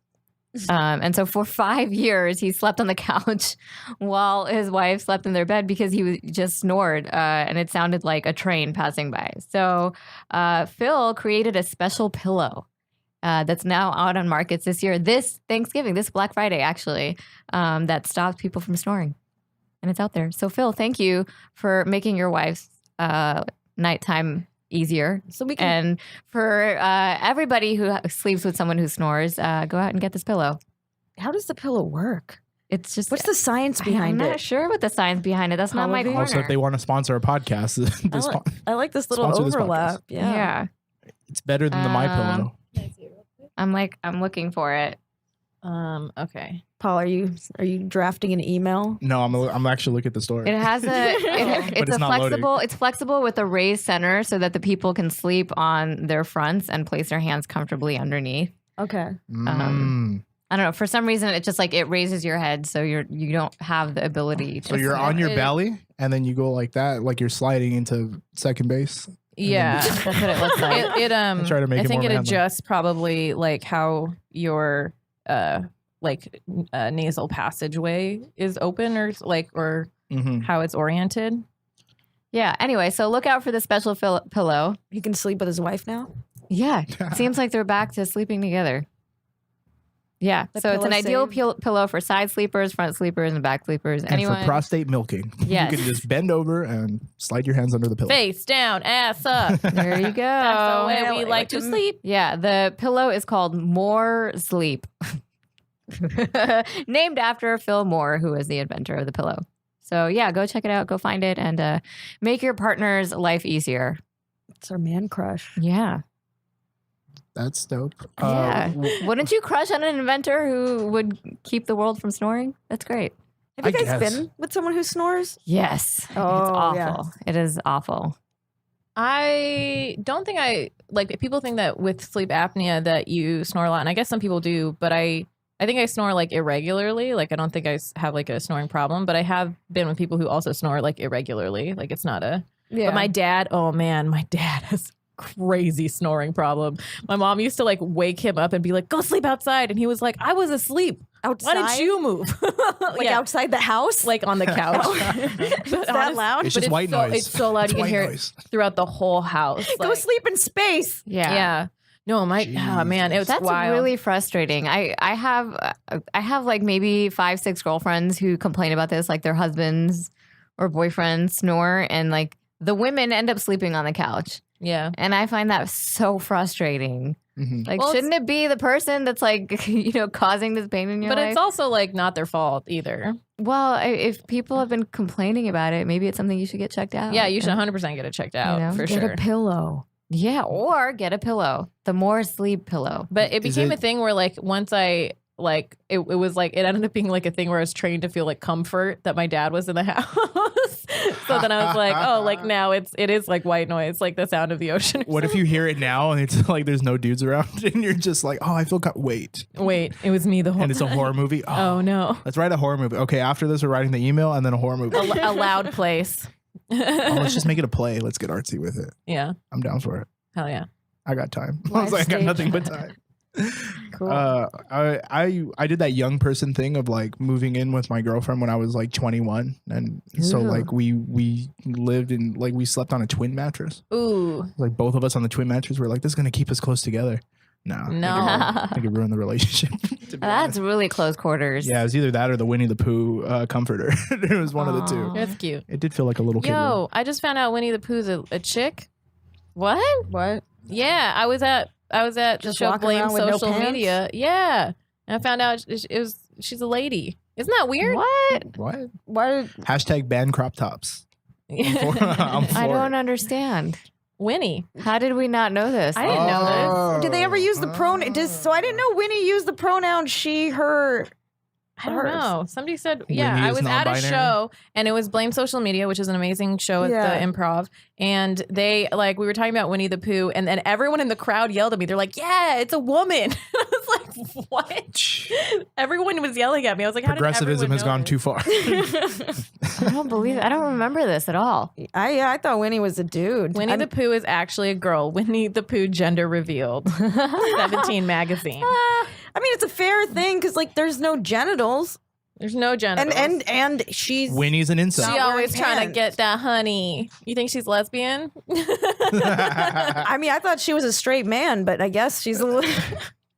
And so for 5 years, he slept on the couch while his wife slept in their bed because he just snored and it sounded like a train passing by. So Phil created a special pillow that's now out on markets this year, this Thanksgiving, this Black Friday, actually, that stops people from snoring. And it's out there. So Phil, thank you for making your wife's nighttime easier. So we can. And for everybody who sleeps with someone who snores, go out and get this pillow. How does the pillow work? It's just What's the science behind I'm it? not sure what the science behind it. That's not my Probably. corner. Also, if they want to sponsor a podcast, I like this little sponsor this overlap. yeah. it's better than the My Pillow. I'm looking for it. Okay. Paul, are you drafting an email? No, I'm actually looking at the story. It has But it's not flexible. It's flexible with a raised center so that the people can sleep on their fronts and place their hands comfortably underneath. Okay. I don't know. For some reason, it's just like it raises your head, so you don't have the ability. So you're on your belly, and then you go like that, like you're sliding into second base. Yeah. That's what it looks like. I try to make I it think more it manly. adjusts probably like how your nasal passageway is open or Mm-hmm. how it's oriented. Yeah. Anyway, so look out for the special pillow. He can sleep with his wife now? Yeah. Seems like they're back to sleeping together. Yeah. The So it's an pillow ideal save. pillow for side sleepers, front sleepers, and back sleepers. And Anyone? for prostate milking, Yes. you can just bend over and slide your hands under the pillow. Face down, ass up. There you go. That's the way Yeah, we like like to sleep. Yeah, the pillow is called More Sleep. Named after Phil Moore, who is the inventor of the pillow. So yeah, go check it out, go find it, and make your partner's life easier. It's our man crush. Yeah. That's dope. Yeah. Wouldn't you crush on an inventor who would keep the world from snoring? That's great. Have you I guys guess. been with someone who snores? Yes. It's Oh, awful. yeah. It is awful. I don't think people think that with sleep apnea that you snore a lot, and I guess some people do, but I think I snore like irregularly. Like I don't think I have like a snoring problem, but I have been with people who also snore like irregularly. Like it's not a. Yeah. But my dad, oh man, my dad has crazy snoring problem. My mom used to like wake him up and be like, "Go sleep outside," and he was like, "I was asleep. outside? Why didn't you move?" Like outside the house? like on the couch. It's that loud? It's but just white so, noise. It's so loud It's you can white hear noise. it throughout the whole house. Go like- sleep in space. Yeah. Yeah. No, oh man, it was That's wild. really frustrating. I have like maybe 5-6 girlfriends who complain about this, like their husbands or boyfriends snore, and like the women end up sleeping on the couch. Yeah. And I find that so frustrating. Like, Well, shouldn't it be the person that's like, causing this pain in your life? But it's also like not their fault either. Well, if people have been complaining about it, maybe it's something you should get checked out. Yeah, you should 100% get it checked out for Get sure. a pillow. Yeah, or get a pillow. The more sleep pillow. But it became a thing where like once I like it was like it ended up being like a thing where I was trained to feel like comfort that my dad was in the house. So then I was like, oh, like now it is like white noise, like the sound of the ocean. What if you hear it now and it's like there's no dudes around and you're just like, oh, I feel wait, it was me the whole and it's a horror movie. Oh no. Let's write a horror movie. Okay, after this we're writing the email and then a horror movie. A loud place. Let's just make it a play. Let's get artsy with it. Yeah. I'm down for it. Hell yeah. I got time. I was like, I got nothing but time. Cool. I did that young person thing of like moving in with my girlfriend when I was like 21, and so like we lived in like we slept on a twin mattress. Ooh. Like both of us on the twin mattress. We're like, this is gonna keep us close together. No. I think it ruined the relationship. That's really close quarters. Yeah, it was either that or the Winnie the Pooh comforter. It was one of the two. That's cute. It did feel like a little kid room. Yo, I just found out Winnie the Pooh's a chick. What? What? Yeah, I was at the Just show walking Blame around with no Social pants? Media. Yeah, and I found out she's a lady. Isn't that weird? What? What? Hashtag ban crop tops. I'm for I it. don't understand. Winnie. How did we not know this? I didn't know this. Did they ever use the pronoun? So I didn't know Winnie used the pronoun she, her. I don't hers. know. Somebody said, Winnie yeah, I is was at a non-binary? show and it was Blame Social Media, which is an amazing show at Yeah. the Improv. And they like, we were talking about Winnie the Pooh and then everyone in the crowd yelled at me. They're like, yeah, it's a woman. I was like, what? Everyone was yelling at me. I was like, how did Progressivism has everyone gone too far. I don't believe it. I don't remember this at all. I thought Winnie was a dude. Winnie the Pooh is actually a girl. Winnie the Pooh gender revealed. 17 magazine. I mean, it's a fair thing because like there's no genitals, There's no genitals. and she's Winnie's an incel. she Not always wearing trying to pants. get that honey. You think she's lesbian? I mean, I thought she was a straight man, but I guess she's a little.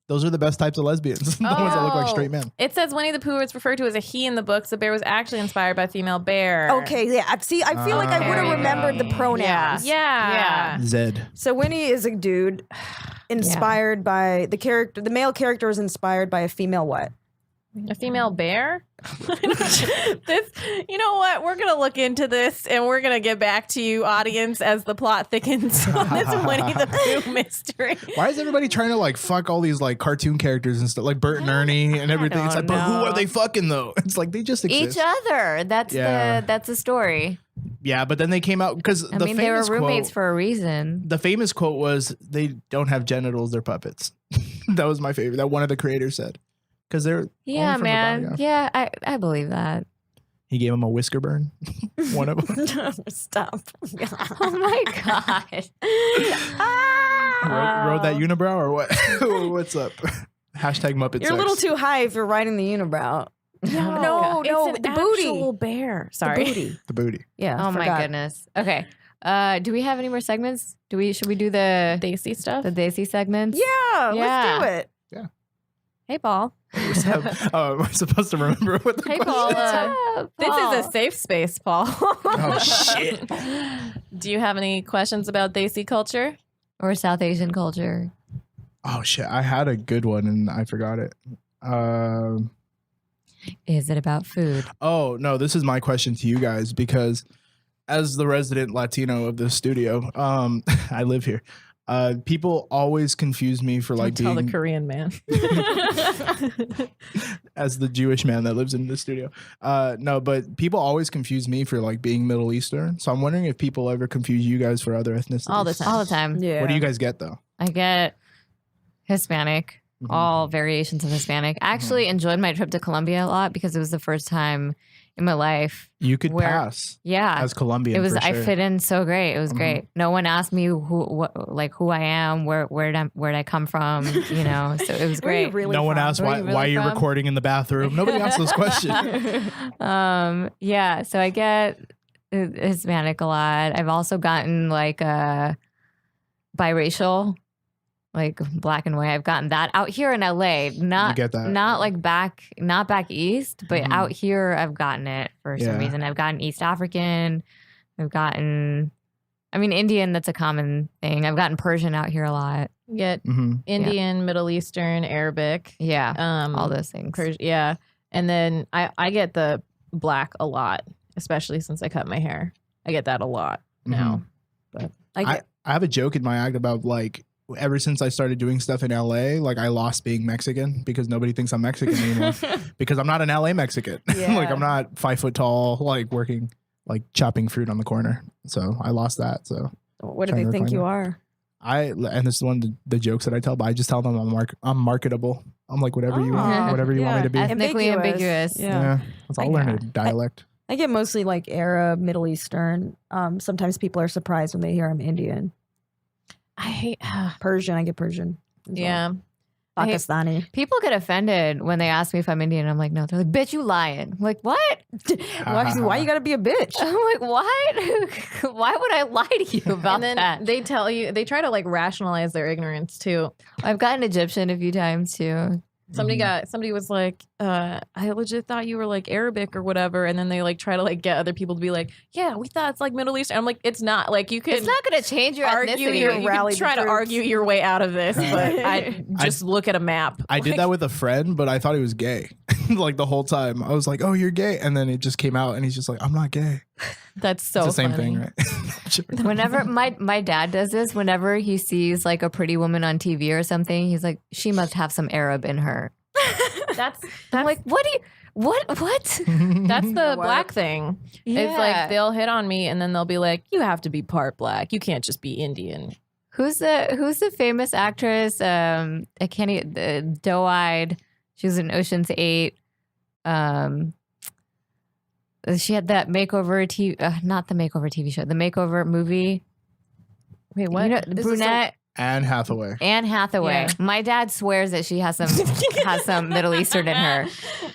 Those are the best types of lesbians. The ones that look like straight men. It says Winnie the Pooh is referred to as a he in the books. The bear was actually inspired by a female bear. Okay, yeah. See, I feel like I would have remembered the pronouns. Yeah. Zed. So Winnie is a dude inspired by the character. The male character is inspired by a female what? A female bear? This, you know what? We're going to look into this and we're going to get back to you, audience, as the plot thickens on this Winnie the Pooh mystery. Why is everybody trying to like fuck all these like cartoon characters and stuff like Bert and Ernie and everything? It's like, but who are they fucking though? It's like they just exist. Each other. That's the story. Yeah, but then they came out because I the mean, they were famous roommates quote, for a reason. the famous quote was, "They don't have genitals; they're puppets." That was my favorite. That one of the creators said, because they're Yeah, only from the man. body. Yeah, I believe that. He gave him a whisker burn. One of them Stop. Oh my god. rode that unibrow or what? What's up? Hashtag Muppet. You're a little too high if you're riding the unibrow. No, It's an the booty. actual bear. Sorry. The booty. the booty. Yeah. Oh my forgot. goodness. Okay. Do we have any more segments? Should we do the Desi stuff. Desi segments? Yeah, Yeah. let's do it. Hey, Paul. Oh, am I supposed to remember what the Hey, question Paul. is? This is a safe space, Paul. Oh shit. Do you have any questions about Desi culture? Or South Asian culture? Oh shit. I had a good one and I forgot it. Is it about food? Oh no, this is my question to you guys because as the resident Latino of the studio, I live here. People always confuse me for like Tell being the Korean man. as the Jewish man that lives in the studio. No, but people always confuse me for like being Middle Eastern. So I'm wondering if people ever confuse you guys for other ethnicities. All the time. All the time. Yeah. What do you guys get though? I get Hispanic, Mhm. all variations of Hispanic. I actually enjoyed my trip to Colombia a lot because it was the first time in my life. You could Where- pass Yeah. as Colombian. It was. for I sure. fit in so great. It was Mhm. great. No one asked me who I am, where'd I come from. You know, so it was Where are you great. really No one from? asked Where why you really why you're from? recording in the bathroom. Nobody asked those questions. Yeah. So I get Hispanic a lot. I've also gotten like biracial. like black and white. I've gotten that out here in LA. Not get that. not like back east, but out here I've gotten it for some reason. I've gotten East African. I've gotten, I mean, Indian, that's a common thing. I've gotten Persian out here a lot. You get Indian, Middle Eastern, Arabic. Yeah. All those things. Yeah. And then I get the black a lot, especially since I cut my hair. I get that a lot now. But I have a joke in my act about like, ever since I started doing stuff in LA, like I lost being Mexican because nobody thinks I'm Mexican anymore because I'm not an LA Mexican. Like I'm not 5 foot tall, like working, like chopping fruit on the corner. So I lost that. So what do they think you are? And this is one of the jokes that I tell, but I just tell them I'm marketable. I'm like whatever you want, whatever you want me to be. Ethnically ambiguous. Yeah. I'll learn a dialect. I get mostly like Arab, Middle Eastern. Sometimes people are surprised when they hear I'm Indian. I hate Persian. I get Persian. Yeah. Pakistani. People get offended when they ask me if I'm Indian. I'm like, no. They're like, bitch, you lying. I'm like, what? Why you gotta be a bitch? I'm like, what? Why would I lie to you about and then that? they tell you, they try to like rationalize their ignorance too. I've gotten Egyptian a few times too. Somebody was like, I legit thought you were like Arabic or whatever, and then they like try to like get other people to be like, yeah, we thought it's like Middle Eastern. I'm like, it's not. Like you can. It's not going to change your argue ethnicity. you can try to argue your way out of this, but I just look at a map. I did that with a friend, but I thought he was gay. Like the whole time, I was like, "Oh, you're gay," and then it just came out, and he's just like, "I'm not gay." That's so it's the same funny. thing, right? Whenever my dad does this, whenever he sees like a pretty woman on TV or something, he's like, she must have some Arab in her. That's I'm like, what? That's the black thing. Yeah. It's like they'll hit on me and then they'll be like, you have to be part black. You can't just be Indian. Who's the famous actress? I can't even, the doe-eyed. She was in Ocean's 8. She had that makeover TV, not the makeover TV show, the makeover movie. Wait, what? You know, the brunette. Anne Hathaway. Anne Hathaway. Yeah. My dad swears that she has some Middle Eastern in her.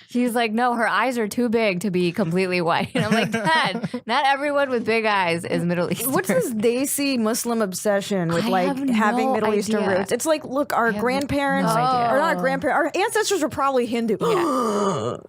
He's like, no, her eyes are too big to be completely white. And I'm like, Dad, not everyone with big eyes is Middle Eastern. What's this Desi Muslim obsession with having Middle Eastern roots? It's like, look, our grandparents, no idea. or not grandparents, our ancestors were probably Hindu.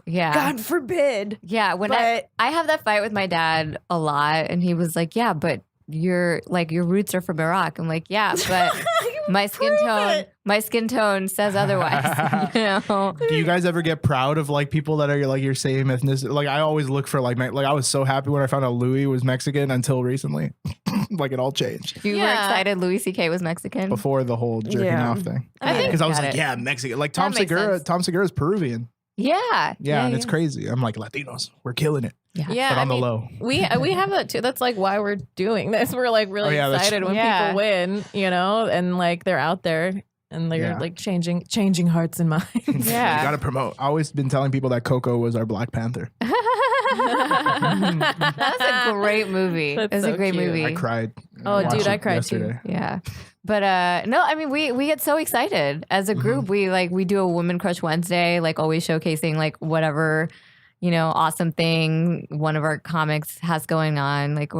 Yeah. God forbid. Yeah. When But- I have that fight with my dad a lot, and he was like, yeah, but your roots are from Iraq. I'm like, yeah, but my skin tone says otherwise. You know? Do you guys ever get proud of like people that are like your same ethnicity? Like I always look for like I was so happy when I found out Louis was Mexican until recently. Like it all changed You were excited Louis C.K. was Mexican? before the whole jerking off thing. I think- Because I was Got like, it. yeah, Mexican. Like That Tom makes Segura. sense. Tom Segura is Peruvian. Yeah. Yeah, and it's crazy. I'm like, Latinos, we're killing it. Yeah, But on the low. we have that too. That's like why we're doing this. We're like really that's excited when Yeah. people win, you know, and like they're out there and they're like changing hearts and minds. Yeah. You gotta promote. I always been telling people that Coco was our Black Panther. That's a great movie. That's It's so a great cute. movie. I cried. Oh, Watched dude, I it cried yesterday. Yeah. But no, I mean we get so excited as a group. We do a Women Crush Wednesday, like always showcasing like whatever, you know, awesome thing one of our comics has going on. Like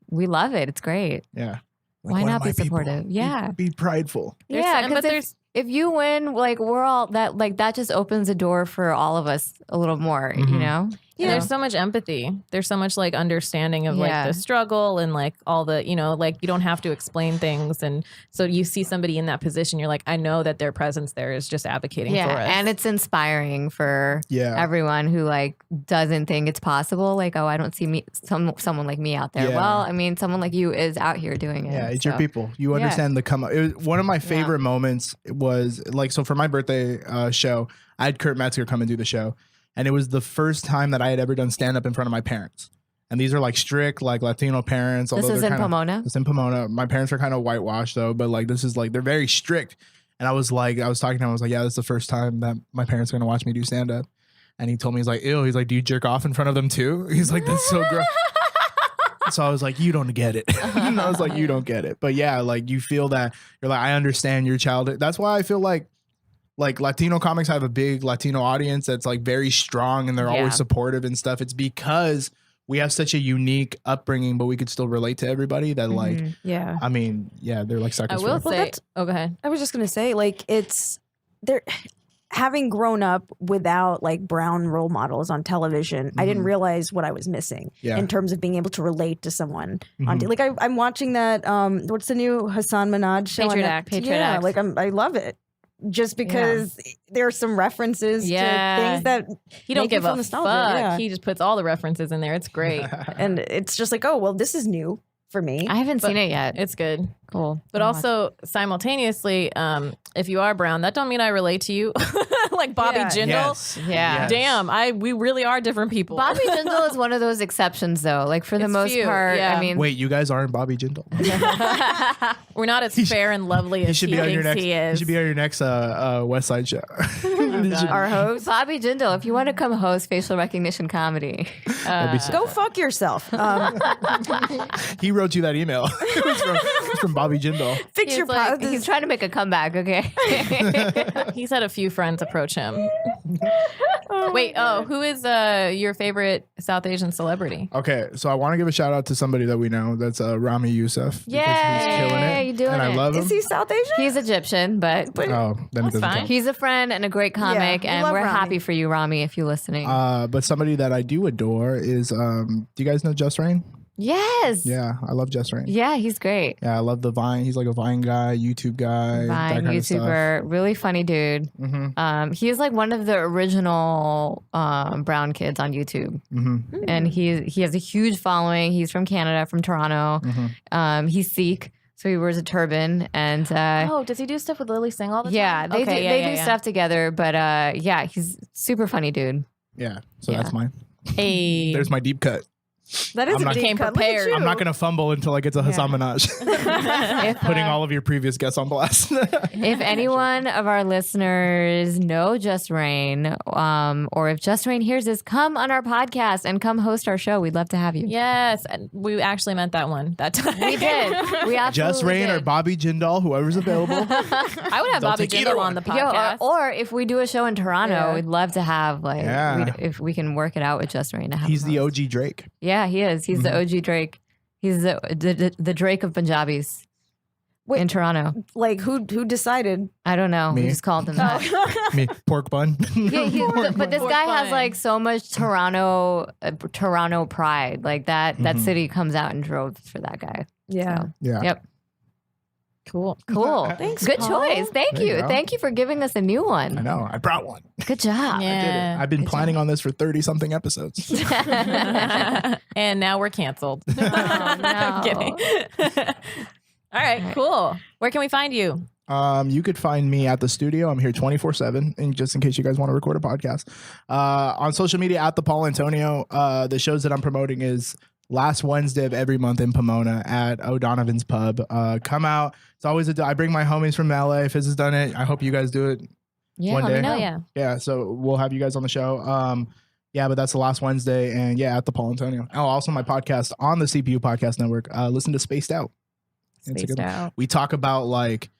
we love it. It's great. Yeah. Why one not of my be supportive? people. Yeah. Be prideful. Yeah, but because if you win, like we're all that just opens the door for all of us a little more, you know? Yeah. There's so much empathy. There's so much like understanding of like the struggle and like all the, you know, like you don't have to explain things. And so you see somebody in that position, you're like, I know that their presence there is just advocating for us. And it's inspiring for everyone who like doesn't think it's possible. Like, oh, I don't see someone like me out there. Yeah. Well, I mean, someone like you is out here doing it. Yeah, it's your people. You understand the come up. It was one of my favorite moments was like, so for my birthday show, I had Kurt Metzger come and do the show. And it was the first time that I had ever done stand up in front of my parents. And these are like strict, like Latino parents. This is in Pomona? It's in Pomona. My parents are kind of whitewashed though, but like this is like, they're very strict. And I was talking to him, I was like, yeah, this is the first time that my parents are going to watch me do stand up. And he told me, he's like, ew. He's like, do you jerk off in front of them too? He's like, that's so gross. So I was like, you don't get it. And I was like, you don't get it. But yeah, like you feel that you're like, I understand your childhood. That's why I feel like Latino comics have a big Latino audience that's like very strong and they're always supportive and stuff. It's because we have such a unique upbringing, but we could still relate to everybody that like, Yeah. I mean, yeah, they're like I seconds. will from say. Oh, go ahead. I was just gonna say, like, it's there. Having grown up without like brown role models on television, I didn't realize what I was missing in terms of being able to relate to someone. On like I'm watching that. What's the new Hassan Minaj show? Patriot on Act. Patriot Act. Like I love it. Just because there are some references to things that He don't make you give feel a nostalgic. fuck. Yeah. He just puts all the references in there. It's great. And it's just like, oh well, this is new for me. I haven't seen it yet. It's good. Cool. But also simultaneously, if you are brown, that don't mean I relate to you. Like Bobby Yeah. Jindal. Yes. Yeah. Yes. Damn, we really are different people. Bobby Jindal is one of those exceptions, though. Like for the It's most few, part, yeah. I mean, Wait, you guys aren't Bobby Jindal. We're not as fair and lovely as he be on your thinks next. he He is. should be on your next West Side show. Our host. Bobby Jindal, if you want to come host facial recognition comedy, That'd be so Go fuck yourself. He wrote you that email. It's from Bobby Jindal. Fix He's your like- like, he's trying to make a comeback. Okay. He's had a few friends approach him. Wait, who is your favorite South Asian celebrity? Okay, so I want to give a shout out to somebody that we know. That's Rami Youssef. because he's killing Yay, it, you're doing and I it. love him. Is he South Asian? He's Egyptian, but Oh, then it doesn't fine. count. he's a friend and a great comic, we and love we're Rami. happy for you, Rami, if you're listening. But somebody that I do adore is do you guys know Just Rain? yes. Yeah, I love Just Rain. Yeah, he's great. Yeah, I love the Vine. He's like a Vine guy, YouTube guy, that Vine kind of stuff. YouTuber, really funny dude. He is like one of the original brown kids on YouTube, and he has a huge following. He's from Canada, from Toronto. He's Sikh, so he wears a turban, and Does he do stuff with Lily Singh all the yeah, time? they do stuff together. But yeah, he's super funny dude. Yeah, so Yeah. that's mine. Hey, There's my deep cut. That is I'm a not- deep Came cut. Look at prepared. you. I'm not gonna fumble until I get to Hassan Minaj. Putting all of your previous guests on blast. If anyone of our listeners know Just Rain, or if Just Rain hears this, come on our podcast and come host our show. We'd love to have you. yes, and we actually meant that one that time. We did. We absolutely Just Rain did. or Bobby Jindal, whoever's available. I would have Don't Bobby take either Jindal one. on the Yo, podcast. or if we do a show in Toronto, Yeah. we'd love to have like Yeah. if we can work it out with Just Rain. To have He's him the host. OG Drake. Yeah, he is. He's the OG Drake. He's the Drake of Punjabis Wait. in Toronto. Like who decided? I don't know. Me. We just called him that. Me, pork bun. Yeah, but this Pork guy has bun. like so much Toronto pride. Like that city comes out and drove for that guy. Yeah. So, Yeah. Yep. Cool. Cool. Thanks, Good Paul. choice. Thank There you you. go. Thank you for giving us a new I one. know. I brought one. Good job. Yeah. I've been planning on this for 30 something episodes. And now we're canceled. Oh, I'm no. kidding. All right, cool. Where can we find you? You could find me at the studio. I'm here 24/7, and just in case you guys want to record a podcast. On social media at the Paul Antonio. The shows that I'm promoting is last Wednesday of every month in Pomona at O'Donovan's Pub. Come out. It's always I bring my homies from LA. Fizz has done it. I hope you guys do it. Yeah, One let me day. know. Yeah. Yeah, so we'll have you guys on the show. Yeah, but that's the last Wednesday, and yeah, at the Paul Antonio. Oh, also my podcast on the CPU Podcast Network. Listen to Spaced Out. It's a Spaced good one. Out. We talk about like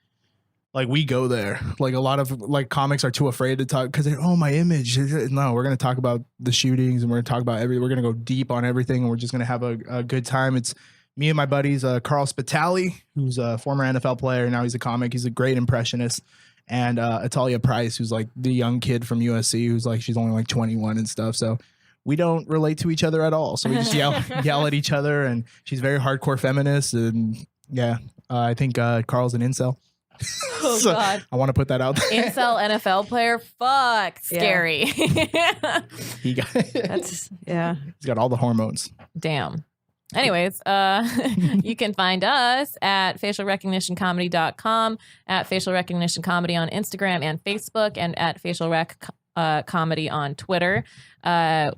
we go there. Like a lot of like comics are too afraid to talk because oh my image. No, we're gonna talk about the shootings and we're gonna talk about we're gonna go deep on everything and we're just gonna have a good time. It's me and my buddies, Carl Spitali, who's a former NFL player, now he's a comic. He's a great impressionist. And Atalia Price, who's like the young kid from USC, who's like she's only like 21 and stuff. So we don't relate to each other at all. So we just yell at each other. And she's very hardcore feminist. And yeah, I think Carl's an incel. Oh, So God. I want to put that out there. Incel NFL player? Fuck. Scary. He got, That's yeah. he's got all the hormones. Damn. Anyways, you can find us at facialrecognitioncomedy.com, at Facial Recognition Comedy on Instagram and Facebook, and at Facial Rec Comedy on Twitter.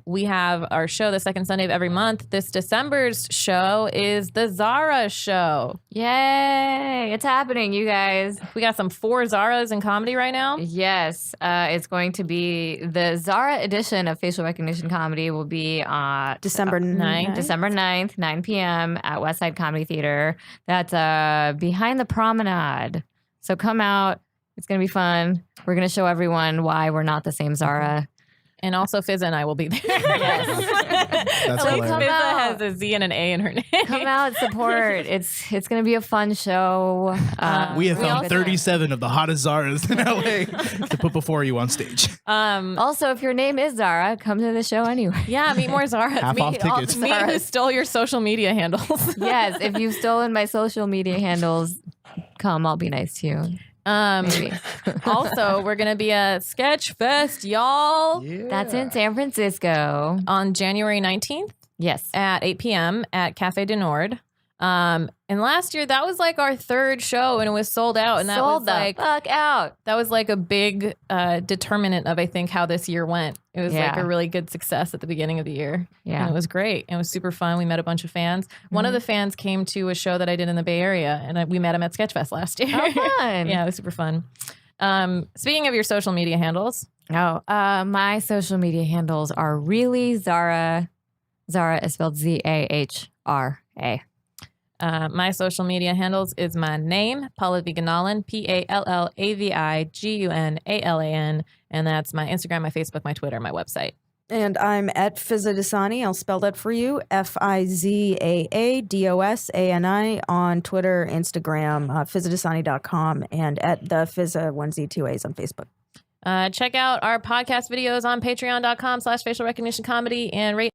We have our show the second Sunday of every month. This December's show is the Zara show. Yay. It's happening, you guys. We got some 4 Zaras in comedy right now. Yes, it's going to be the Zara edition of Facial Recognition Comedy will be December 9th. December 9th, 9 p.m. at Westside Comedy Theater. That's behind the promenade. So come out. It's going to be fun. We're going to show everyone why we're not the same Zara. And also Fizza and I will be there. That's Like hilarious. Fizza out. has a Z and an A in her name. Come out, support. It's gonna be a fun show. We have found also- 37 of the hottest Zaras in LA to put before you on stage. Also, if your name is Zara, come to the show anyway. Yeah, meet more Zara. Half off tickets. Me who stole your social media handles. Yes, if you've stolen my social media handles, come. I'll be nice to you. Maybe. Also, we're gonna be at Sketch Fest, y'all, That's in San Francisco. on January 19th Yes. at 8 p.m. at Cafe de Nord. And last year that was like our third show, and it was sold out. And that Sold was the like fuck out. that was like a big determinant of I think how this year went. It was like Yeah. a really good success at the beginning of the year. Yeah. And it was great. It was super fun. We met a bunch of fans. One of the fans came to a show that I did in the Bay Area, and we met him at Sketchfest last year. Oh, fun. Yeah, it was super fun. Speaking of your social media handles, My social media handles are really Zara. Zara is spelled Zahra. my social media handles is my name, Paula Viganalan, PallaViGunalan, and that's my Instagram, my Facebook, my Twitter, my website. And I'm at Fizzadasani. I'll spell that for you. FIZAADOSANI on Twitter, Instagram, Fizzadasani.com, and at the Fizza 1Z2As on Facebook. Check out our podcast videos on patreon.com/facial recognition comedy and rate